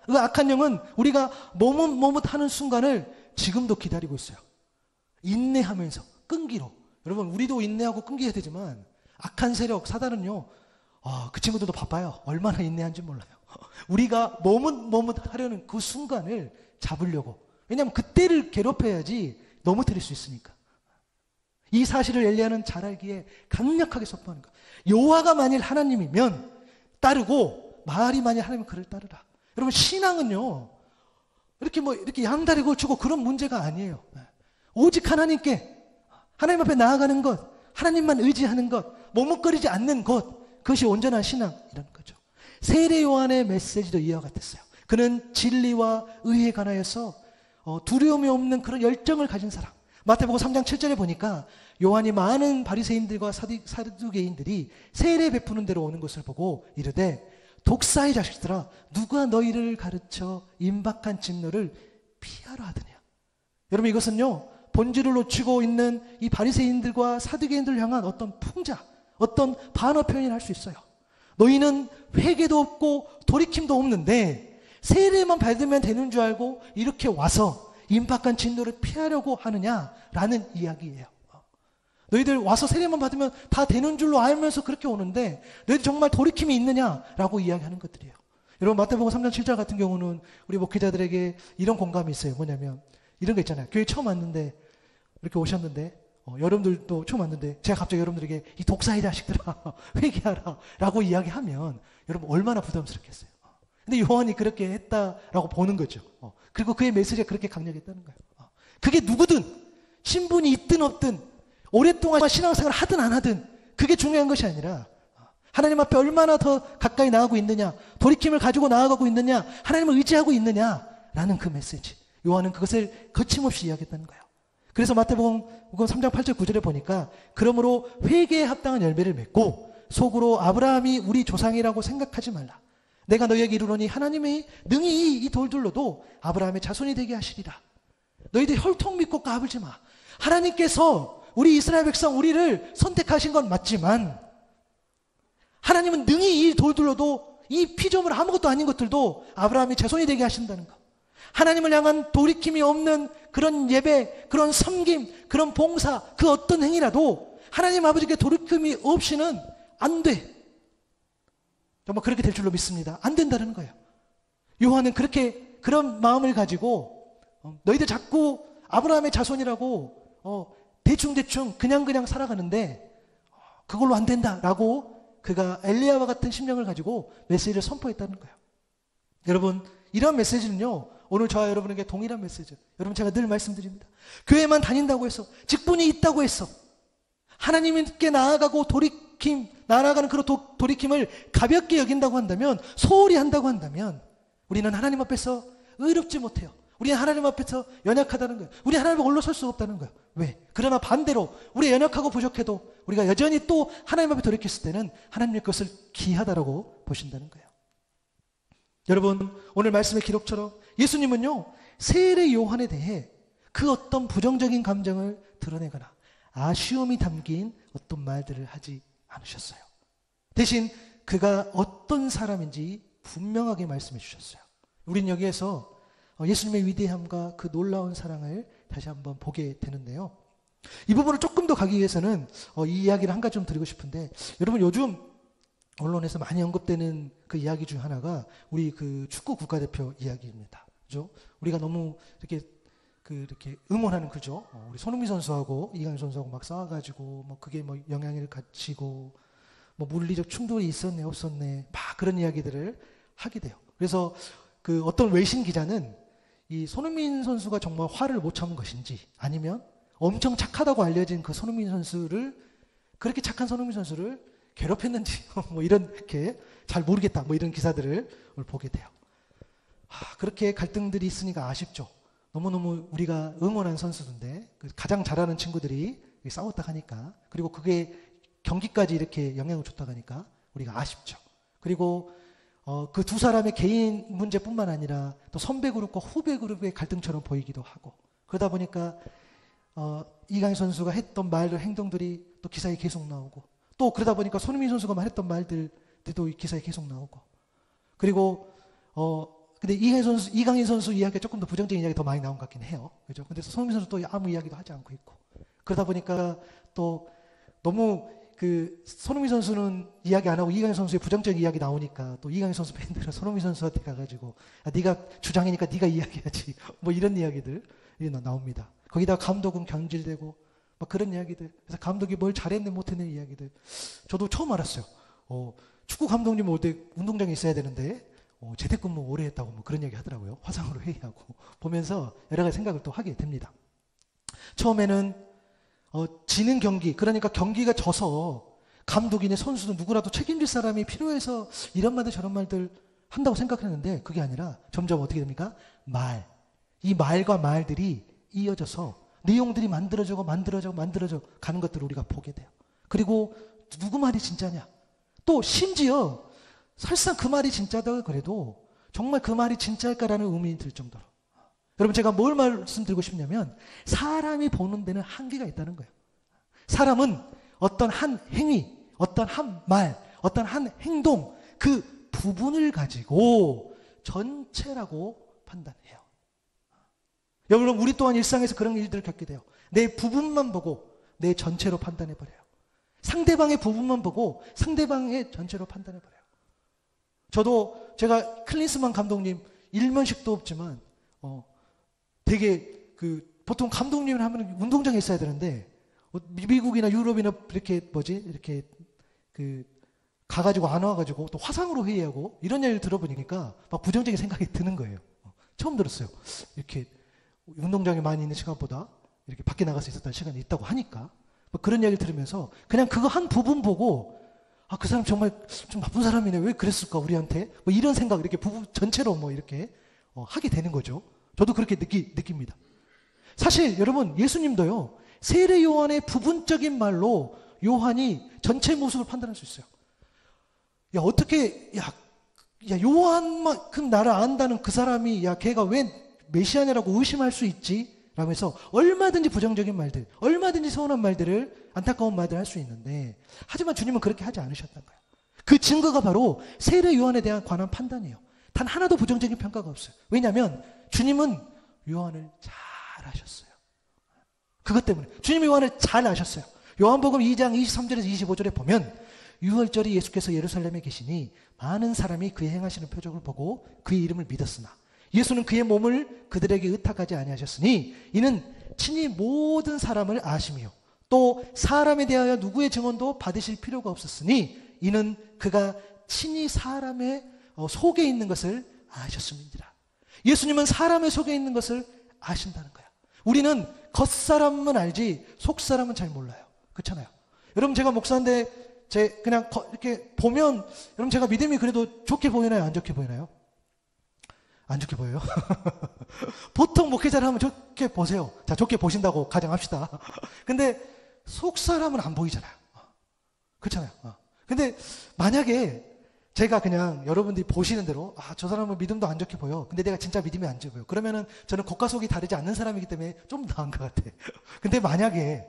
그 악한 영은 우리가 머뭇하는 순간을 지금도 기다리고 있어요. 인내하면서 끈기로. 여러분 우리도 인내하고 끈기해야 되지만 악한 세력 사단은요 그 친구들도 바빠요. 얼마나 인내한지 몰라요. 우리가 머뭇하려는 그 순간을 잡으려고. 왜냐하면 그때를 괴롭혀야지 넘어뜨릴 수 있으니까. 이 사실을 엘리야는 잘 알기에 강력하게 선포하는 거예요. 여호와가 만일 하나님이면 따르고 바알이 만일 하나님이면 그를 따르라. 여러분 신앙은요 이렇게 양다리 걸치고 그런 문제가 아니에요. 오직 하나님 앞에 나아가는 것, 하나님만 의지하는 것, 머뭇거리지 않는 것, 그것이 온전한 신앙이라는 거죠. 세례 요한의 메시지도 이와 같았어요. 그는 진리와 의에 관하여서 두려움이 없는 그런 열정을 가진 사람. 마태복음 3장 7절에 보니까 요한이 많은 바리새인들과 사두개인들이 세례 베푸는 데로 오는 것을 보고 이르되 독사의 자식들아, 누가 너희를 가르쳐 임박한 진노를 피하라 하더냐. 여러분, 이것은요, 본질을 놓치고 있는 이 바리새인들과 사두개인들을 향한 어떤 풍자, 어떤 반어 표현을 할 수 있어요. 너희는 회개도 없고 돌이킴도 없는데 세례만 받으면 되는 줄 알고 이렇게 와서 임박한 진노를 피하려고 하느냐라는 이야기예요. 너희들 와서 세례만 받으면 다 되는 줄로 알면서 그렇게 오는데 너희들 정말 돌이킴이 있느냐라고 이야기하는 것들이에요. 여러분, 마태복음 3장 7절 같은 경우는 우리 목회자들에게 이런 공감이 있어요. 뭐냐면 이런 거 있잖아요. 교회 처음 왔는데 이렇게 오셨는데 여러분들도 처음 왔는데 제가 갑자기 여러분들에게 이 독사의 자식들아 회개하라 라고 이야기하면 여러분 얼마나 부담스럽겠어요. 근데 요한이 그렇게 했다라고 보는 거죠. 그리고 그의 메시지가 그렇게 강력했다는 거예요. 그게 누구든 신분이 있든 없든 오랫동안 신앙생활을 하든 안 하든 그게 중요한 것이 아니라 하나님 앞에 얼마나 더 가까이 나아가고 있느냐, 돌이킴을 가지고 나아가고 있느냐, 하나님을 의지하고 있느냐라는 그 메시지. 요한은 그것을 거침없이 이야기했다는 거예요. 그래서 마태복음 3장 8절 9절에 보니까 그러므로 회개에 합당한 열매를 맺고 속으로 아브라함이 우리 조상이라고 생각하지 말라. 내가 너희에게 이르노니 하나님이 능히 이 돌들로도 아브라함의 자손이 되게 하시리라. 너희들 혈통 믿고 까불지 마. 하나님께서 우리 이스라엘 백성 우리를 선택하신 건 맞지만 하나님은 능히 이 돌들로도 이 피조물 아무것도 아닌 것들도 아브라함의 자손이 되게 하신다는 거. 하나님을 향한 돌이킴이 없는 그런 예배, 그런 섬김, 그런 봉사, 그 어떤 행위라도 하나님 아버지께 돌이킴이 없이는 안 돼. 정말 그렇게 될 줄로 믿습니다. 안 된다는 거예요. 요한은 그렇게 그런 마음을 가지고 너희들 자꾸 아브라함의 자손이라고 대충대충 그냥 살아가는데 그걸로 안 된다라고 그가 엘리야와 같은 심령을 가지고 메시지를 선포했다는 거예요. 여러분, 이런 메시지는요, 오늘 저와 여러분에게 동일한 메시지. 여러분, 제가 늘 말씀드립니다. 교회만 다닌다고 해서, 직분이 있다고 해서 하나님께 나아가고 나아가는 그런 돌이킴을 가볍게 여긴다고 한다면, 소홀히 한다고 한다면 우리는 하나님 앞에서 의롭지 못해요. 우리는 하나님 앞에서 연약하다는 거예요. 우리 하나님 앞에 올라설 수 없다는 거예요. 왜? 그러나 반대로 우리 연약하고 부족해도 우리가 여전히 또 하나님 앞에 돌이켰을 때는 하나님의 것을 귀하다라고 보신다는 거예요. 여러분, 오늘 말씀의 기록처럼 예수님은요, 세례 요한에 대해 그 어떤 부정적인 감정을 드러내거나 아쉬움이 담긴 어떤 말들을 하지 않으셨어요. 대신 그가 어떤 사람인지 분명하게 말씀해 주셨어요. 우린 여기에서 예수님의 위대함과 그 놀라운 사랑을 다시 한번 보게 되는데요. 이 부분을 조금 더 가기 위해서는 이 이야기를 한 가지 좀 드리고 싶은데, 여러분, 요즘 언론에서 많이 언급되는 그 이야기 중 하나가 우리 그 축구 국가대표 이야기입니다. 그죠? 우리가 너무 이렇게 응원하는, 그죠? 우리 손흥민 선수하고 이강인 선수하고 막 싸워가지고 뭐 그게 뭐 영향을 갖지고 뭐 물리적 충돌이 있었네 없었네 막 그런 이야기들을 하게 돼요. 그래서 그 어떤 외신 기자는 이 손흥민 선수가 정말 화를 못 참은 것인지 아니면 엄청 착하다고 알려진 그 손흥민 선수를, 그렇게 착한 손흥민 선수를 괴롭혔는지 뭐 이렇게 잘 모르겠다 뭐 이런 기사들을 보게 돼요. 그렇게 갈등들이 있으니까 아쉽죠. 너무너무 우리가 응원한 선수인데 가장 잘하는 친구들이 싸웠다 하니까, 그리고 그게 경기까지 이렇게 영향을 줬다 하니까 우리가 아쉽죠. 그리고 그 두 사람의 개인 문제뿐만 아니라 또 선배 그룹과 후배 그룹의 갈등처럼 보이기도 하고, 그러다 보니까 이강인 선수가 했던 말들, 행동들이 또 기사에 계속 나오고, 또 그러다 보니까 손흥민 선수가 말했던 말들도 기사에 계속 나오고, 그리고 근데 이강인 선수 이야기가 조금 더 부정적인 이야기 더 많이 나온 것 같긴 해요. 그죠? 근데 손흥민 선수 또 아무 이야기도 하지 않고 있고, 그러다 보니까 또 너무 그 손흥민 선수는 이야기 안 하고 이강인 선수의 부정적인 이야기 나오니까 또 이강인 선수 팬들은 손흥민 선수한테 가가지고 네가 주장이니까 네가 이야기하지 뭐 이런 이야기들이 나옵니다. 거기다 감독은 경질되고 막 그런 이야기들. 그래서 감독이 뭘 잘했네 못했네 이야기들. 저도 처음 알았어요. 축구 감독님 올 때 운동장에 있어야 되는데 재택근무 오래 했다고 뭐 그런 이야기 하더라고요. 화상으로 회의하고 보면서 여러 가지 생각을 또 하게 됩니다. 처음에는 지는 경기, 그러니까 경기가 져서 감독이나 선수든 누구라도 책임질 사람이 필요해서 이런 말들 저런 말들 한다고 생각했는데 그게 아니라 점점 어떻게 됩니까? 이 말과 말들이 이어져서 내용들이 만들어져 가는 것들을 우리가 보게 돼요. 그리고 누구 말이 진짜냐? 또 심지어 사실상 그 말이 진짜다 그래도 정말 그 말이 진짜일까라는 의문이 들 정도로. 여러분, 제가 뭘 말씀드리고 싶냐면 사람이 보는 데는 한계가 있다는 거예요. 사람은 어떤 한 행위, 어떤 한 말, 어떤 한 행동, 그 부분을 가지고 전체라고 판단해요. 여러분, 우리 또한 일상에서 그런 일들을 겪게 돼요. 내 부분만 보고 내 전체로 판단해버려요. 상대방의 부분만 보고 상대방의 전체로 판단해버려요. 저도 제가 클린스만 감독님 일면식도 없지만 되게 보통 감독님을 하면 운동장에 있어야 되는데 미국이나 유럽이나 이렇게 가가지고 안 와가지고 또 화상으로 회의하고 이런 얘기를 들어보니까 막 부정적인 생각이 드는 거예요. 처음 들었어요. 이렇게 운동장에 많이 있는 시간보다 이렇게 밖에 나가서 있었던 시간이 있다고 하니까 뭐 그런 얘기를 들으면서 그냥 그거 한 부분 보고 그 사람 정말 좀 나쁜 사람이네. 왜 그랬을까 우리한테? 뭐 이런 생각 이렇게 부분 전체로 뭐 이렇게 하게 되는 거죠. 저도 그렇게 느낍니다. 사실 여러분, 예수님도요, 세례 요한의 부분적인 말로 요한이 전체 모습을 판단할 수 있어요. 야, 어떻게, 요한만큼 나를 안다는 그 사람이, 걔가 왜 메시아냐라고 의심할 수 있지? 라면서 얼마든지 부정적인 말들, 얼마든지 서운한 말들을, 안타까운 말들을 할 수 있는데, 하지만 주님은 그렇게 하지 않으셨던 거예요. 그 증거가 바로 세례 요한에 대한 관한 판단이에요. 단 하나도 부정적인 평가가 없어요. 왜냐하면 주님은 요한을 잘 아셨어요. 그것 때문에 주님이 요한을 잘 아셨어요. 요한복음 2장 23절에서 25절에 보면 유월절에 예수께서 예루살렘에 계시니 많은 사람이 그의 행하시는 표적을 보고 그의 이름을 믿었으나 예수는 그의 몸을 그들에게 의탁하지 아니하셨으니 이는 친히 모든 사람을 아심이요 또 사람에 대하여 누구의 증언도 받으실 필요가 없었으니 이는 그가 친히 사람의 속에 있는 것을 아셨음이니라. 예수님은 사람의 속에 있는 것을 아신다는 거야. 우리는 겉사람은 알지 속사람은 잘 몰라요. 그렇잖아요. 여러분, 제가 목사인데 그냥 이렇게 보면 여러분, 제가 믿음이 그래도 좋게 보이나요? 안 좋게 보이나요? 안 좋게 보여요? 보통 목회자를 하면 좋게 보세요. 자, 좋게 보신다고 가정합시다. 근데 속사람은 안 보이잖아요. 그렇잖아요. 근데 만약에 제가 그냥 여러분들이 보시는 대로 저 사람은 믿음도 안 좋게 보여. 근데 내가 진짜 믿음이 안 좋게 보여. 그러면은 저는 겉과 속이 다르지 않는 사람이기 때문에 좀 나은 것 같아. 근데 만약에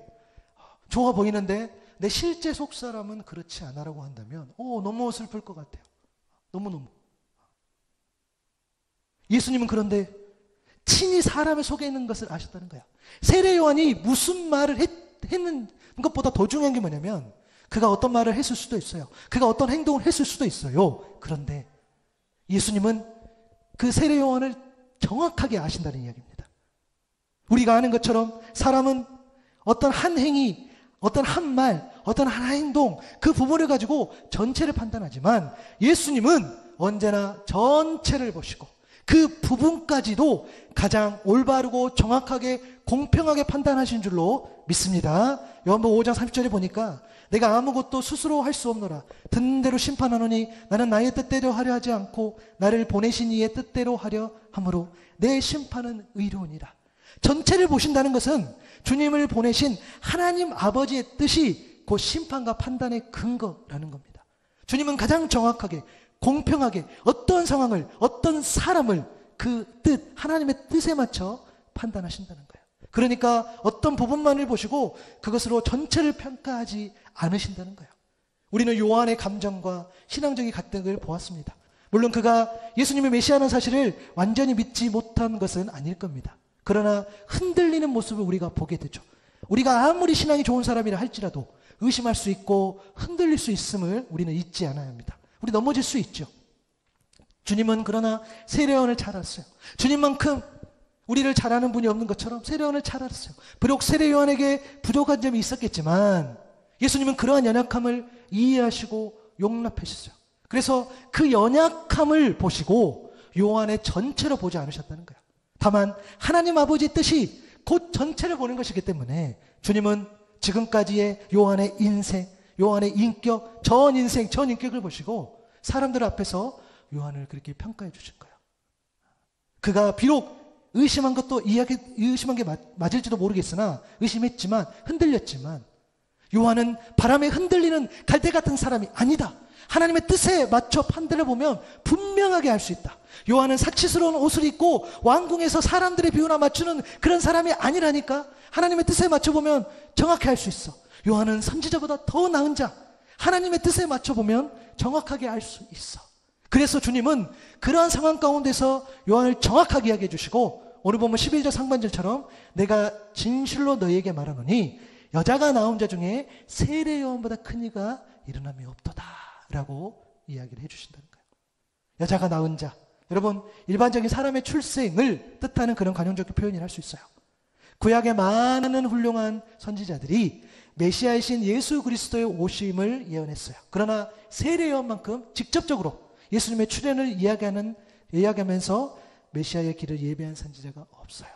좋아 보이는데 내 실제 속 사람은 그렇지 않아라고 한다면 너무 슬플 것 같아요. 너무너무. 예수님은 그런데 친히 사람의 속에 있는 것을 아셨다는 거야. 세례 요한이 무슨 말을 했는 것보다 더 중요한 게 뭐냐면 그가 어떤 말을 했을 수도 있어요. 그가 어떤 행동을 했을 수도 있어요. 그런데 예수님은 그 세례 요한을 정확하게 아신다는 이야기입니다. 우리가 아는 것처럼 사람은 어떤 한 행위, 어떤 한 말, 어떤 한 행동, 그 부분을 가지고 전체를 판단하지만 예수님은 언제나 전체를 보시고 그 부분까지도 가장 올바르고 정확하게 공평하게 판단하신 줄로 믿습니다. 요한복음 5장 30절에 보니까 내가 아무것도 스스로 할 수 없노라. 듣는 대로 심판하노니 나는 나의 뜻대로 하려 하지 않고 나를 보내신 이의 뜻대로 하려 함으로 내 심판은 의로우니라. 전체를 보신다는 것은 주님을 보내신 하나님 아버지의 뜻이 곧 심판과 판단의 근거라는 겁니다. 주님은 가장 정확하게 공평하게 어떤 상황을 어떤 사람을 그 뜻 하나님의 뜻에 맞춰 판단하신다는 거예요. 그러니까 어떤 부분만을 보시고 그것으로 전체를 평가하지 않으신다는 거예요. 우리는 요한의 감정과 신앙적인 갈등을 보았습니다. 물론 그가 예수님의 메시아라는 사실을 완전히 믿지 못한 것은 아닐 겁니다. 그러나 흔들리는 모습을 우리가 보게 되죠. 우리가 아무리 신앙이 좋은 사람이라 할지라도 의심할 수 있고 흔들릴 수 있음을 우리는 잊지 않아야 합니다. 우리 넘어질 수 있죠. 주님은 그러나 세례 요한을 잘 알았어요. 주님만큼 우리를 잘 아는 분이 없는 것처럼 세례 요한을 잘 알았어요. 비록 세례 요한에게 부족한 점이 있었겠지만 예수님은 그러한 연약함을 이해하시고 용납하셨어요. 그래서 그 연약함을 보시고 요한의 전체로 보지 않으셨다는 거예요. 다만 하나님 아버지의 뜻이 곧 전체를 보는 것이기 때문에 주님은 지금까지의 요한의 인생, 요한의 인격, 전 인생, 전 인격을 보시고 사람들 앞에서 요한을 그렇게 평가해 주신 거예요. 그가 비록 의심한 것도 의심한 게 맞을지도 모르겠으나 의심했지만 흔들렸지만 요한은 바람에 흔들리는 갈대 같은 사람이 아니다. 하나님의 뜻에 맞춰 판단을 보면 분명하게 알 수 있다. 요한은 사치스러운 옷을 입고 왕궁에서 사람들의 비유나 맞추는 그런 사람이 아니라니까. 하나님의 뜻에 맞춰보면 정확히 알 수 있어. 요한은 선지자보다 더 나은 자, 하나님의 뜻에 맞춰보면 정확하게 알 수 있어. 그래서 주님은 그러한 상황 가운데서 요한을 정확하게 이야기해 주시고, 오늘 보면 11절 상반절처럼 내가 진실로 너희에게 말하노니 여자가 낳은 자 중에 세례 요한보다 큰 이가 일어남이 없도다 라고 이야기를 해주신다는 거예요. 여자가 낳은 자, 여러분 일반적인 사람의 출생을 뜻하는 그런 관용적 표현을 할 수 있어요. 구약의 많은 훌륭한 선지자들이 메시아이신 예수 그리스도의 오심을 예언했어요. 그러나 세례 요한만큼 직접적으로 예수님의 출현을 이야기하면서 메시아의 길을 예비한 선지자가 없어요.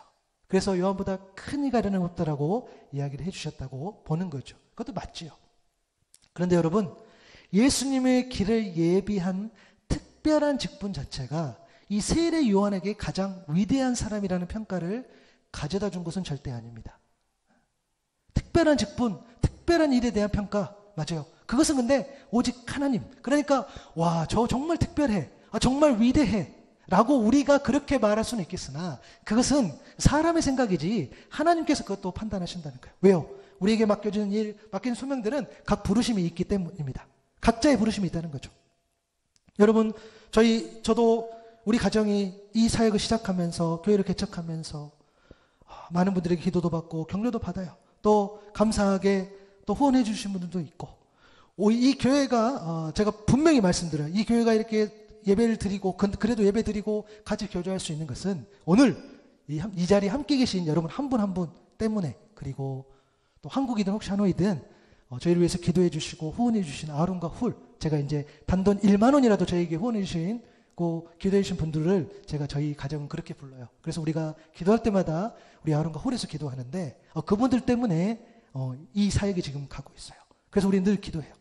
그래서 요한보다 큰 이가 일어남이 없다라고 이야기를 해주셨다고 보는 거죠. 그것도 맞지요. 그런데 여러분, 예수님의 길을 예비한 특별한 직분 자체가 이 세례 요한에게 가장 위대한 사람이라는 평가를 가져다 준 것은 절대 아닙니다. 특별한 직분, 특별한 일에 대한 평가, 맞아요. 그것은 근데 오직 하나님, 그러니까 와, 저 정말 특별해, 정말 위대해 라고 우리가 그렇게 말할 수는 있겠으나 그것은 사람의 생각이지 하나님께서 그것도 판단하신다는 거예요. 왜요? 우리에게 맡겨진 일, 맡긴 소명들은 각 부르심이 있기 때문입니다. 각자의 부르심이 있다는 거죠. 여러분, 저도 우리 가정이 이 사역을 시작하면서, 교회를 개척하면서 많은 분들에게 기도도 받고 격려도 받아요. 또 감사하게 또 후원해 주신 분들도 있고, 이 교회가 제가 분명히 말씀드려요. 이 교회가 이렇게 예배를 드리고, 그래도 예배 드리고 같이 교제할 수 있는 것은 오늘 이 자리에 함께 계신 여러분 한 분 한 분 때문에, 그리고 또 한국이든 혹시 하노이든 저희를 위해서 기도해 주시고 후원해 주신 아론과 훌, 제가 이제 단돈 1만 원이라도 저에게 후원해 주신 기도해 주신 분들을 제가 저희 가정은 그렇게 불러요. 그래서 우리가 기도할 때마다 우리 아론과 훌에서 기도하는데 그분들 때문에 이 사역이 지금 가고 있어요. 그래서 우리 늘 기도해요.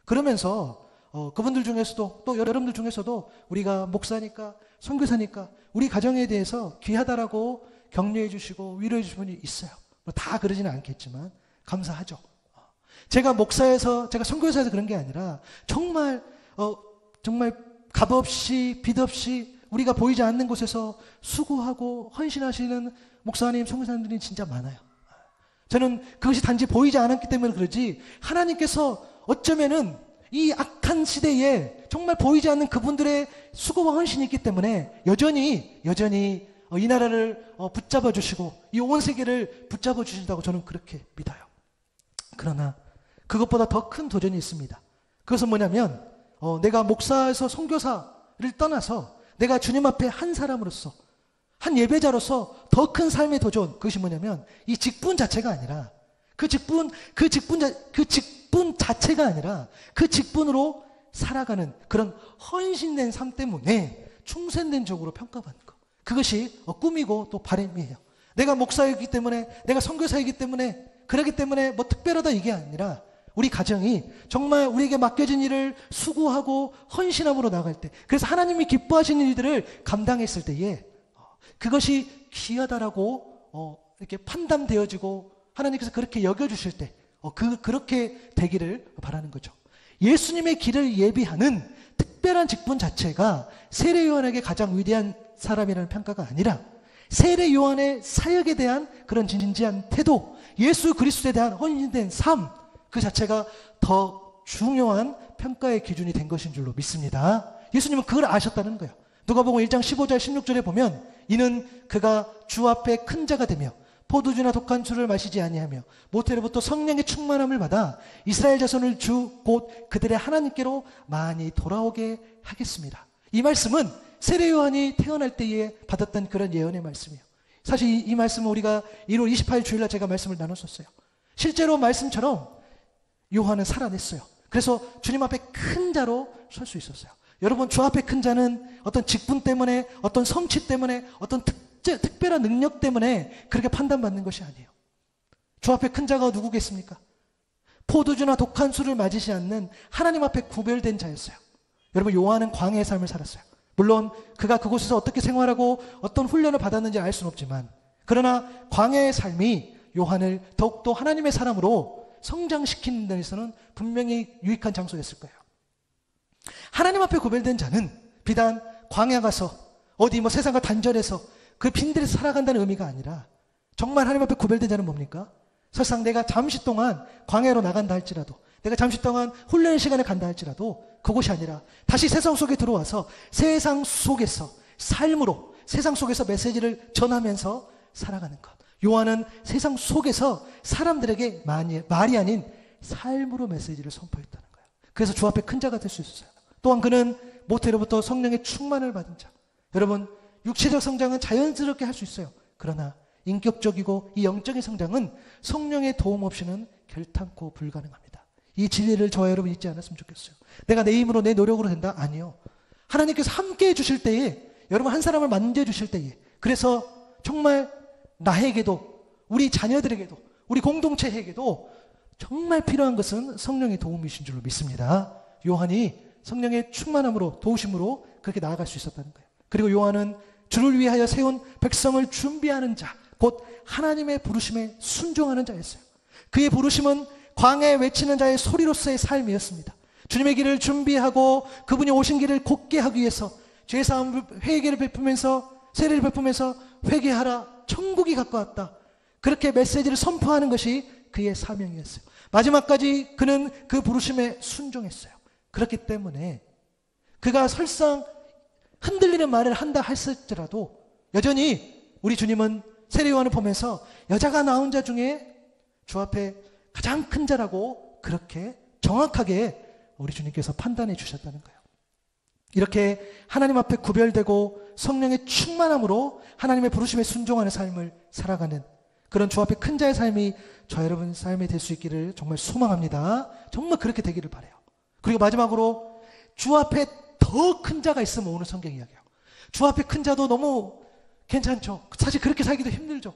그러면서 그분들 중에서도, 또 여러분들 중에서도 우리가 목사니까, 선교사니까 우리 가정에 대해서 귀하다라고 격려해 주시고 위로해 주신 분이 있어요. 다 그러지는 않겠지만 감사하죠. 제가 목사에서, 제가 선교사에서 그런 게 아니라 정말 값없이 빚 없이 우리가 보이지 않는 곳에서 수고하고 헌신하시는 목사님, 선교사님들이 진짜 많아요. 저는 그것이 단지 보이지 않았기 때문에 그러지, 하나님께서 어쩌면은 이 악한 시대에 정말 보이지 않는 그분들의 수고와 헌신이 있기 때문에 여전히 이 나라를 붙잡아 주시고 이 온 세계를 붙잡아 주신다고 저는 그렇게 믿어요. 그러나 그것보다 더 큰 도전이 있습니다. 그것은 뭐냐면 내가 목사에서 선교사를 떠나서 내가 주님 앞에 한 사람으로서, 한 예배자로서 더 큰 삶의 도전, 그것이 뭐냐면 이 직분 자체가 아니라 그 직분 자체가 아니라 그 직분으로 살아가는 그런 헌신된 삶 때문에 충성된 적으로 평가받는 것. 그것이 꿈이고 또 바람이에요. 내가 목사이기 때문에, 내가 선교사이기 때문에, 그러기 때문에 뭐 특별하다 이게 아니라 우리 가정이 정말 우리에게 맡겨진 일을 수고하고 헌신함으로 나갈 때, 그래서 하나님이 기뻐하시는 일들을 감당했을 때에 그것이 귀하다라고 이렇게 판단되어지고 하나님께서 그렇게 여겨주실 때 그렇게 되기를 바라는 거죠. 예수님의 길을 예비하는 특별한 직분 자체가 세례 요한에게 가장 위대한 사람이라는 평가가 아니라 세례 요한의 사역에 대한 그런 진지한 태도, 예수 그리스도에 대한 헌신된 삶, 그 자체가 더 중요한 평가의 기준이 된 것인 줄로 믿습니다. 예수님은 그걸 아셨다는 거예요. 누가복음 1장 15절 16절에 보면 이는 그가 주 앞에 큰 자가 되며 포도주나 독한 술을 마시지 아니하며 모태로부터 성령의 충만함을 받아 이스라엘 자손을 주 곧 그들의 하나님께로 많이 돌아오게 하겠습니다. 이 말씀은 세례 요한이 태어날 때에 받았던 그런 예언의 말씀이에요. 사실 이 말씀은 우리가 1월 28일 주일날 제가 말씀을 나눴었어요. 실제로 말씀처럼 요한은 살아냈어요. 그래서 주님 앞에 큰 자로 설 수 있었어요. 여러분, 주 앞에 큰 자는 어떤 직분 때문에, 어떤 성취 때문에, 어떤 특별한 능력 때문에 그렇게 판단받는 것이 아니에요. 주 앞에 큰 자가 누구겠습니까? 포도주나 독한 술을 맞으시 않는 하나님 앞에 구별된 자였어요. 여러분, 요한은 광야의 삶을 살았어요. 물론 그가 그곳에서 어떻게 생활하고 어떤 훈련을 받았는지 알 수는 없지만, 그러나 광야의 삶이 요한을 더욱더 하나님의 사람으로 성장시키는 데에서는 분명히 유익한 장소였을 거예요. 하나님 앞에 구별된 자는 비단 광야 가서 어디 뭐 세상과 단절해서 그 빈들에서 살아간다는 의미가 아니라 정말 하나님 앞에 구별된 자는 뭡니까? 설상 내가 잠시 동안 광야로 나간다 할지라도, 내가 잠시 동안 훈련의 시간에 간다 할지라도 그곳이 아니라 다시 세상 속에 들어와서 세상 속에서 삶으로, 세상 속에서 메시지를 전하면서 살아가는 것. 요한은 세상 속에서 사람들에게 말이 아닌 삶으로 메시지를 선포했다는 거예요. 그래서 주 앞에 큰 자가 될 수 있었어요. 또한 그는 모태로부터 성령의 충만을 받은 자. 여러분, 육체적 성장은 자연스럽게 할 수 있어요. 그러나 인격적이고 이 영적인 성장은 성령의 도움 없이는 결탄코 불가능합니다. 이 진리를 저와 여러분 잊지 않았으면 좋겠어요. 내가 내 힘으로 내 노력으로 된다? 아니요. 하나님께서 함께 해주실 때에, 여러분 한 사람을 만져주실 때에, 그래서 정말 나에게도, 우리 자녀들에게도, 우리 공동체에게도 정말 필요한 것은 성령의 도움이신 줄로 믿습니다. 요한이 성령의 충만함으로, 도우심으로 그렇게 나아갈 수 있었다는 거예요. 그리고 요한은 주를 위하여 세운 백성을 준비하는 자, 곧 하나님의 부르심에 순종하는 자였어요. 그의 부르심은 광야에 외치는 자의 소리로서의 삶이었습니다. 주님의 길을 준비하고 그분이 오신 길을 곧게 하기 위해서 죄사함 회개를 베푸면서, 세례를 베푸면서 회개하라, 천국이 가까웠다, 그렇게 메시지를 선포하는 것이 그의 사명이었어요. 마지막까지 그는 그 부르심에 순종했어요. 그렇기 때문에 그가 설상 흔들리는 말을 한다 했을지라도 여전히 우리 주님은 세례요한을 보면서 여자가 낳은 자 중에 주 앞에 가장 큰 자라고 그렇게 정확하게 우리 주님께서 판단해 주셨다는 거예요. 이렇게 하나님 앞에 구별되고 성령의 충만함으로 하나님의 부르심에 순종하는 삶을 살아가는 그런 주 앞에 큰 자의 삶이 저 여러분 삶에 될 수 있기를 정말 소망합니다. 정말 그렇게 되기를 바라요. 그리고 마지막으로 주 앞에 더 큰 자가 있으면 오늘 성경 이야기해요. 주 앞에 큰 자도 너무 괜찮죠. 사실 그렇게 살기도 힘들죠.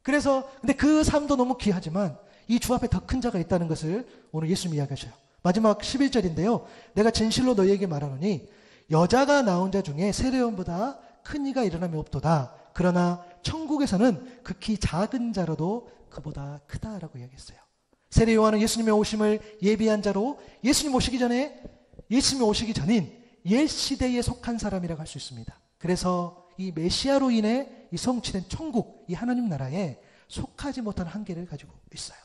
그래서 근데 그 삶도 너무 귀하지만 이 주 앞에 더 큰 자가 있다는 것을 오늘 예수님이 이야기하셔요. 마지막 11절인데요. 내가 진실로 너희에게 말하노니 여자가 낳은 자 중에 세례요한보다 큰 이가 일어남이 없도다. 그러나 천국에서는 극히 작은 자라도 그보다 크다라고 이야기했어요. 세례요한은 예수님의 오심을 예비한 자로 예수님 오시기 전인 옛 시대에 속한 사람이라고 할 수 있습니다. 그래서 이 메시아로 인해 이 성취된 천국, 이 하나님 나라에 속하지 못한 한계를 가지고 있어요.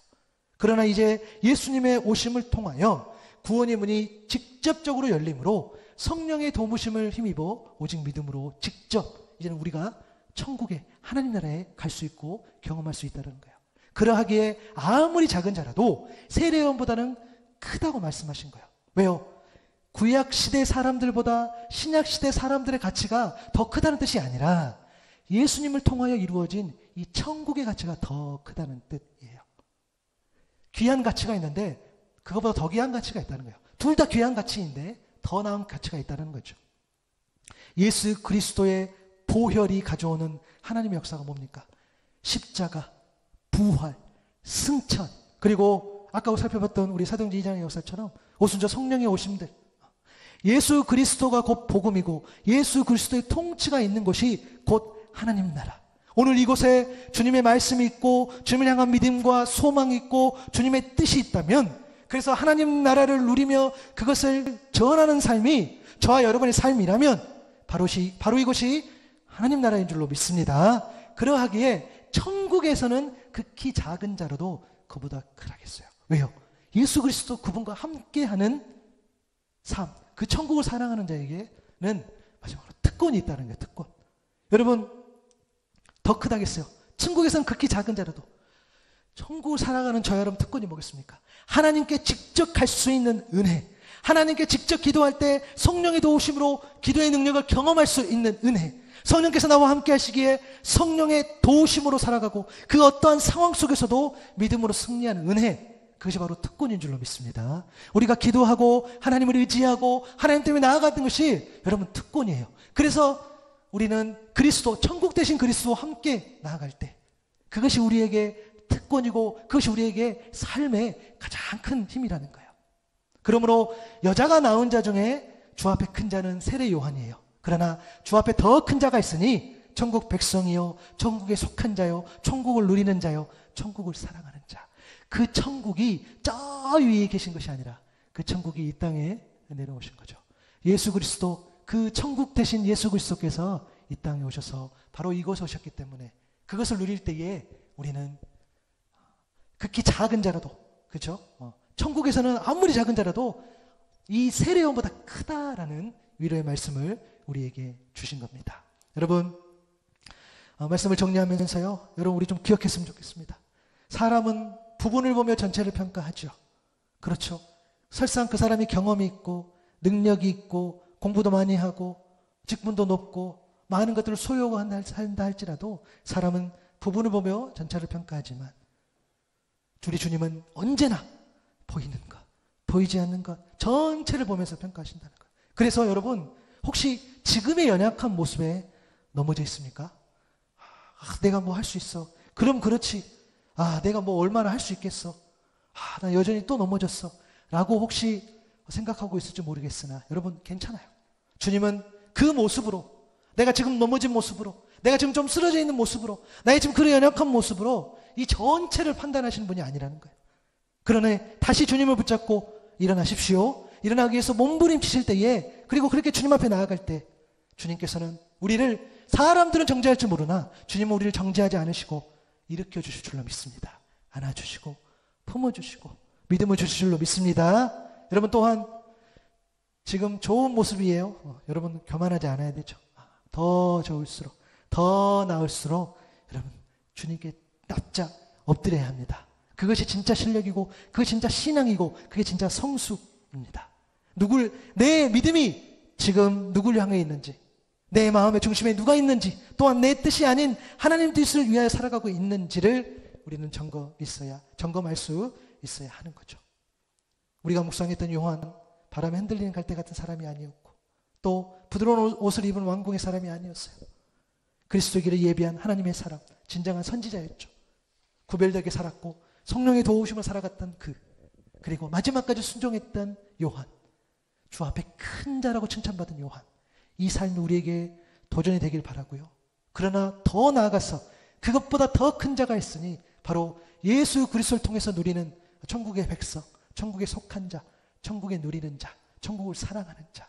그러나 이제 예수님의 오심을 통하여 구원의 문이 직접적으로 열림으로 성령의 도우심을 힘입어 오직 믿음으로 직접 이제는 우리가 천국에 하나님 나라에 갈 수 있고 경험할 수 있다는 거예요. 그러하기에 아무리 작은 자라도 세례요한보다는 크다고 말씀하신 거예요. 왜요? 구약 시대 사람들보다 신약 시대 사람들의 가치가 더 크다는 뜻이 아니라 예수님을 통하여 이루어진 이 천국의 가치가 더 크다는 뜻이에요. 귀한 가치가 있는데 그거보다 더 귀한 가치가 있다는 거예요. 둘 다 귀한 가치인데 더 나은 가치가 있다는 거죠. 예수 그리스도의 보혈이 가져오는 하나님의 역사가 뭡니까? 십자가, 부활, 승천, 그리고 아까 살펴봤던 우리 사도행전 2장의 역사처럼 오순절 성령의 오심들, 예수 그리스도가 곧 복음이고 예수 그리스도의 통치가 있는 곳이 곧 하나님 나라. 오늘 이곳에 주님의 말씀이 있고 주님을 향한 믿음과 소망이 있고 주님의 뜻이 있다면, 그래서 하나님 나라를 누리며 그것을 전하는 삶이 저와 여러분의 삶이라면 바로 이곳이 하나님 나라인 줄로 믿습니다. 그러하기에 천국에서는 극히 작은 자라도 그보다 크다겠어요. 왜요? 예수 그리스도 그분과 함께하는 삶, 그 천국을 사랑하는 자에게는 마지막으로 특권이 있다는 거예요. 특권. 여러분, 더 크다겠어요? 천국에서는 극히 작은 자라도 천국을 살아가는 저 여러분 특권이 뭐겠습니까? 하나님께 직접 갈 수 있는 은혜, 하나님께 직접 기도할 때 성령의 도우심으로 기도의 능력을 경험할 수 있는 은혜, 성령께서 나와 함께 하시기에 성령의 도우심으로 살아가고 그 어떠한 상황 속에서도 믿음으로 승리하는 은혜, 그것이 바로 특권인 줄로 믿습니다. 우리가 기도하고 하나님을 의지하고 하나님 때문에 나아가는 것이 여러분 특권이에요. 그래서 우리는 그리스도, 천국 대신 그리스도와 함께 나아갈 때 그것이 우리에게 특권이고 그것이 우리에게 삶의 가장 큰 힘이라는 거예요. 그러므로 여자가 낳은 자 중에 주 앞에 큰 자는 세례 요한이에요. 그러나 주 앞에 더 큰 자가 있으니 천국 백성이요, 천국에 속한 자요, 천국을 누리는 자요, 천국을 사랑하는 자. 그 천국이 저 위에 계신 것이 아니라 그 천국이 이 땅에 내려오신 거죠. 예수 그리스도, 그 천국 대신 예수 그리스도께서 이 땅에 오셔서 바로 이곳에 오셨기 때문에 그것을 누릴 때에 우리는 극히 작은 자라도, 그렇죠? 천국에서는 아무리 작은 자라도 이 세례요한보다 크다라는 위로의 말씀을 우리에게 주신 겁니다. 여러분, 말씀을 정리하면서요, 여러분 우리 좀 기억했으면 좋겠습니다. 사람은 부분을 보며 전체를 평가하죠. 그렇죠? 설상 그 사람이 경험이 있고 능력이 있고 공부도 많이 하고 직분도 높고 많은 것들을 소유하고 한다 할지라도 사람은 부분을 보며 전체를 평가하지만 우리 주님은 언제나 보이는 것, 보이지 않는 것, 전체를 보면서 평가하신다는 것. 그래서 여러분, 혹시 지금의 연약한 모습에 넘어져 있습니까? 내가 뭐 할 수 있어. 그럼 그렇지. 내가 뭐 얼마나 할 수 있겠어. 나 여전히 또 넘어졌어. 라고 혹시 생각하고 있을지 모르겠으나 여러분 괜찮아요. 주님은 그 모습으로, 내가 지금 넘어진 모습으로, 내가 지금 좀 쓰러져 있는 모습으로, 나의 지금 그런 연약한 모습으로 이 전체를 판단하시는 분이 아니라는 거예요. 그러니 다시 주님을 붙잡고 일어나십시오. 일어나기 위해서 몸부림치실 때에, 그리고 그렇게 주님 앞에 나아갈 때 주님께서는 우리를, 사람들은 정죄할 줄 모르나 주님은 우리를 정죄하지 않으시고 일으켜 주실 줄로 믿습니다. 안아주시고 품어주시고 믿음을 주실 줄로 믿습니다. 여러분 또한 지금 좋은 모습이에요. 여러분 교만하지 않아야 되죠. 더 좋을수록, 더 나을수록 여러분 주님께 납작 엎드려야 합니다. 그것이 진짜 실력이고 그것이 진짜 신앙이고 그게 진짜 성숙입니다. 내 믿음이 지금 누굴 향해 있는지, 내 마음의 중심에 누가 있는지, 또한 내 뜻이 아닌 하나님 뜻을 위하여 살아가고 있는지를 우리는 점검할 수 있어야 하는 거죠. 우리가 묵상했던 요한, 바람에 흔들리는 갈대 같은 사람이 아니었고 또 부드러운 옷을 입은 왕궁의 사람이 아니었어요. 그리스도의 길을 예비한 하나님의 사람, 진정한 선지자였죠. 구별되게 살았고 성령의 도우심을 살아갔던 그리고 마지막까지 순종했던 요한, 주 앞에 큰 자라고 칭찬받은 요한, 이 삶이 우리에게 도전이 되길 바라고요. 그러나 더 나아가서 그것보다 더 큰 자가 있으니 바로 예수 그리스도를 통해서 누리는 천국의 백성, 천국에 속한 자, 천국에 누리는 자, 천국을 사랑하는 자,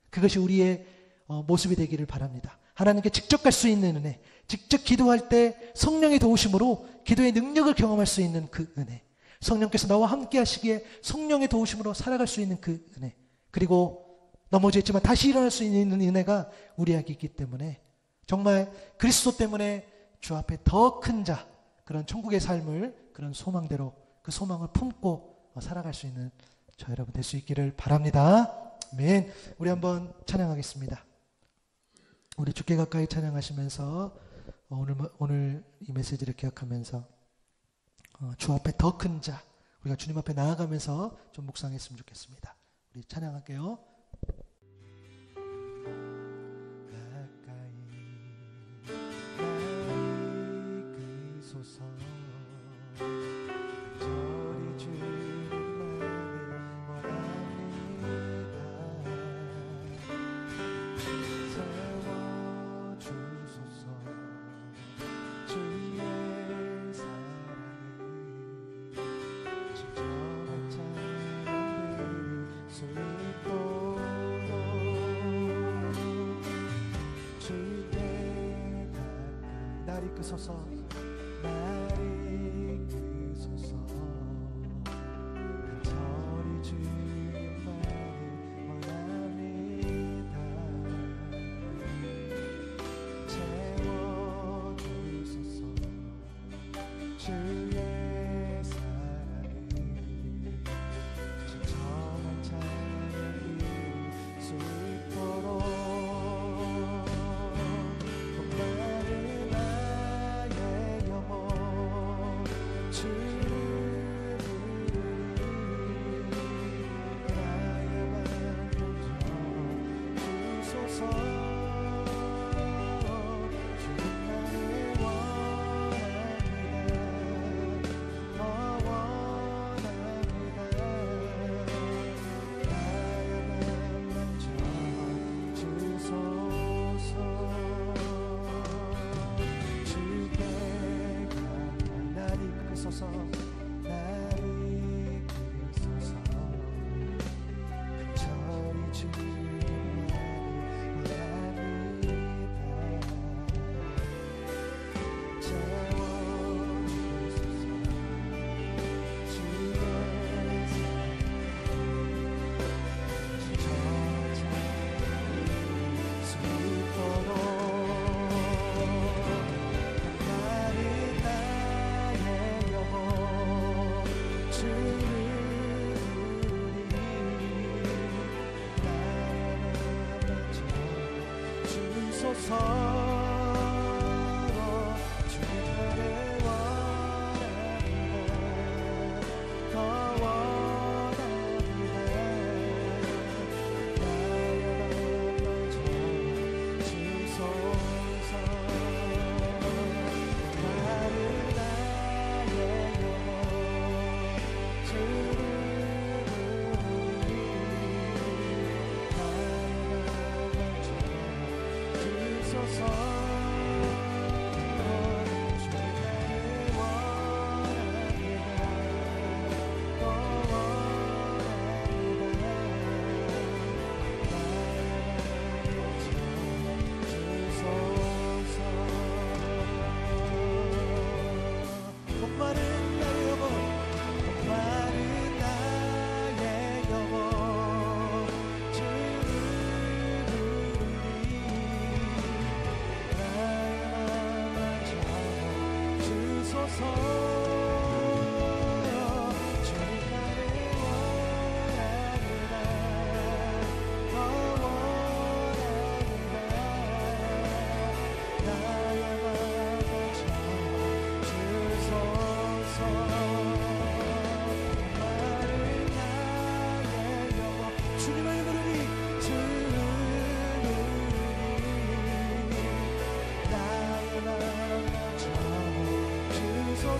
그것이 우리의 모습이 되기를 바랍니다. 하나님께 직접 갈 수 있는 은혜, 직접 기도할 때 성령의 도우심으로 기도의 능력을 경험할 수 있는 그 은혜, 성령께서 나와 함께 하시기에 성령의 도우심으로 살아갈 수 있는 그 은혜, 그리고 넘어져 있지만 다시 일어날 수 있는 은혜가 우리에게 있기 때문에 정말 그리스도 때문에 주 앞에 더 큰 자, 그런 천국의 삶을 그런 소망대로 그 소망을 품고 살아갈 수 있는 저 여러분 될 수 있기를 바랍니다. 아멘. 우리 한번 찬양하겠습니다. 우리 주께 가까이 찬양하시면서 오늘 이 메시지를 기억하면서 주 앞에 더 큰 자, 우리가 주님 앞에 나아가면서 좀 묵상했으면 좋겠습니다. 우리 찬양할게요. 날이 끄소서, 날이 끄소서, 간절히 주님만을 원합니다. 채워주소서, 주의 사랑을 진정한 찬양일 수 있도록 주소서. 주님 나를 원합니다. 더 원합니다. 나의 맘 주소서. 나를 나의 영혼 주를 부르리. 주님을 부르니 나의 맘 주소서.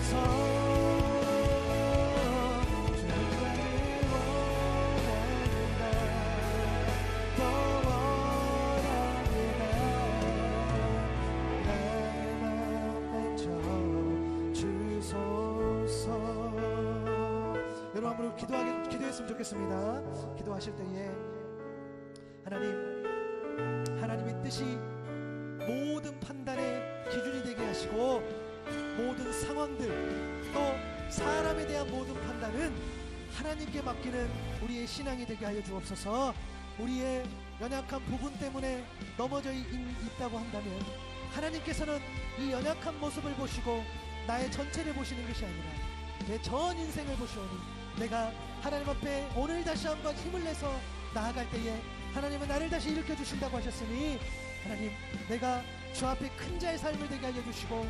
여러분 한번 기도했으면 좋겠습니다. 기도하실 때에 하나님의 뜻이 모든 판단의 기준이 되게 하시고 모든 상황들 또 사람에 대한 모든 판단은 하나님께 맡기는 우리의 신앙이 되게 하여 주옵소서. 우리의 연약한 부분 때문에 넘어져 있다고 한다면 하나님께서는 이 연약한 모습을 보시고 나의 전체를 보시는 것이 아니라 내 전 인생을 보시오니 내가 하나님 앞에 오늘 다시 한번 힘을 내서 나아갈 때에 하나님은 나를 다시 일으켜 주신다고 하셨으니 하나님, 내가 주 앞에 큰 자의 삶을 되게 하여 주시고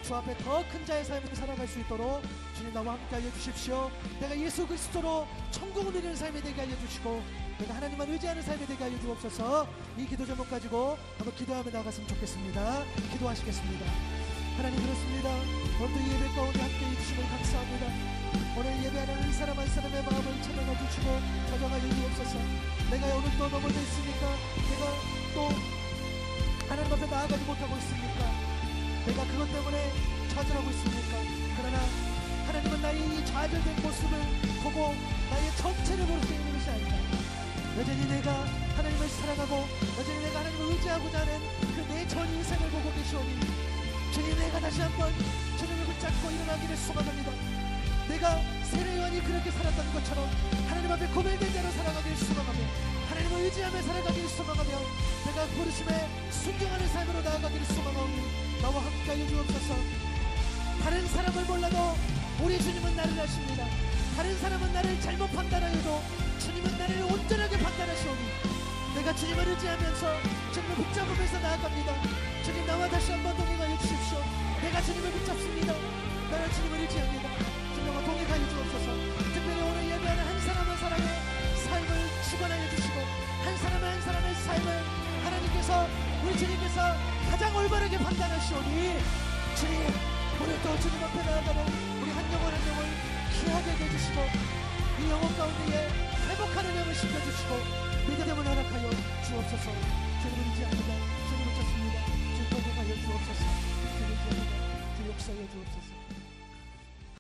주 앞에 더 큰 자의 삶을 살아갈 수 있도록 주님 나와 함께 하여 주십시오. 내가 예수 그리스도로 천국을 누리는 삶이 되게 하여 주시고 내가 하나님만 의지하는 삶이 되게 하여 주옵소서. 이 기도 제목 가지고 한번 기도하며 나갔으면 좋겠습니다. 기도하시겠습니다. 하나님, 그렇습니다. 오늘도 이 예배 가운데 함께해 주심을 감사합니다. 오늘 예배하는 이 사람 한 사람의 마음을 찾아가 주시고 저장하여 주옵소서. 내가 오늘 또 넘어져 있으니까, 내가 또 하나님 앞에 나아가지 못하고 있습니까? 내가 그것 때문에 좌절하고 있습니까? 그러나 하나님은 나의 이 좌절된 모습을 보고 나의 전체를 볼 수 있는 것이 아니라 여전히 내가 하나님을 사랑하고 여전히 내가 하나님을 의지하고자 하는 그 내 전 인생을 보고 계시오니 주님, 내가 다시 한번 주님을 붙잡고 일어나기를 소망합니다. 내가 세례요한이 그렇게 살았던 것처럼 하나님 앞에 고백된 대로 살아가기를 소망하며 하나님을 의지하며 살아가기를 소망하며 내가 부르심에 순종하는 삶으로 나아가기를 소망하오니 나와 함께하여 주옵소서. 다른 사람을 몰라도 우리 주님은 나를 아십니다. 다른 사람은 나를 잘못 판단하여도 주님은 나를 온전하게 판단하시오니 내가 주님을 의지하면서 주님을 붙잡으면서 나아갑니다. 주님, 나와 다시 한번 동행하여 주십시오. 내가 주님을 붙잡습니다. 나는 주님을 의지합니다. 주님과 동행하여 주옵소서. 특별히 오늘 예배하는 한 사람 한 사람의 삶을 축원하여 주시고 한 사람 한 사람의 삶을 하나님께서, 우리 주님께서 가장 올바르게 판단하시오니 주님, 오늘 또 주님 앞에 나아가는 우리 한 영혼 한 영혼 귀하게 해주시고 이 영혼 가운데에 회복하는 영을 시켜주시고 믿음을 허락하여 주옵소서. 주님을 의지합니다. 주님을 쫓습니다. 주 도움하여 주옵소서. 주님을 의지합니다. 주 역사하여 주옵소서.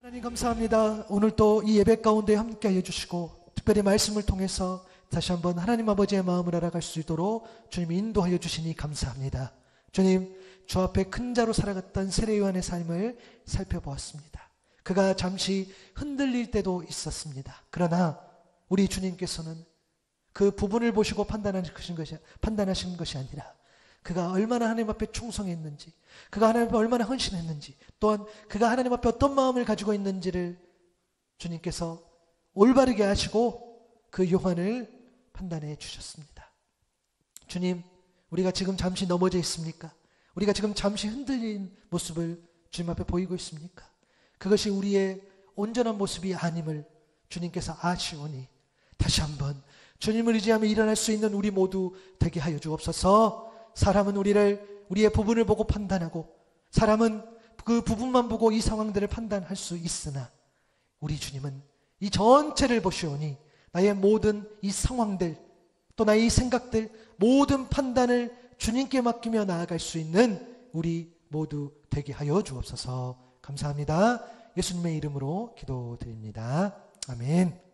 하나님, 감사합니다. 오늘 또 이 예배 가운데 함께하여 주시고 특별히 말씀을 통해서 다시 한번 하나님 아버지의 마음을 알아갈 수 있도록 주님이 인도하여 주시니 감사합니다. 주님, 주 앞에 큰 자로 살아갔던 세례요한의 삶을 살펴보았습니다. 그가 잠시 흔들릴 때도 있었습니다. 그러나 우리 주님께서는 그 부분을 보시고 판단하신 것이 아니라 그가 얼마나 하나님 앞에 충성했는지, 그가 하나님 앞에 얼마나 헌신했는지, 또한 그가 하나님 앞에 어떤 마음을 가지고 있는지를 주님께서 올바르게 아시고 그 요한을 판단해 주셨습니다. 주님, 우리가 지금 잠시 넘어져 있습니까? 우리가 지금 잠시 흔들린 모습을 주님 앞에 보이고 있습니까? 그것이 우리의 온전한 모습이 아님을 주님께서 아시오니 다시 한번 주님을 의지하며 일어날 수 있는 우리 모두 되게 하여 주옵소서. 사람은 우리의 부분을 보고 판단하고, 사람은 그 부분만 보고 이 상황들을 판단할 수 있으나, 우리 주님은 이 전체를 보시오니 나의 모든 이 상황들, 또 나의 이 생각들, 모든 판단을 주님께 맡기며 나아갈 수 있는 우리 모두 되게 하여 주옵소서. 감사합니다. 예수님의 이름으로 기도드립니다. 아멘.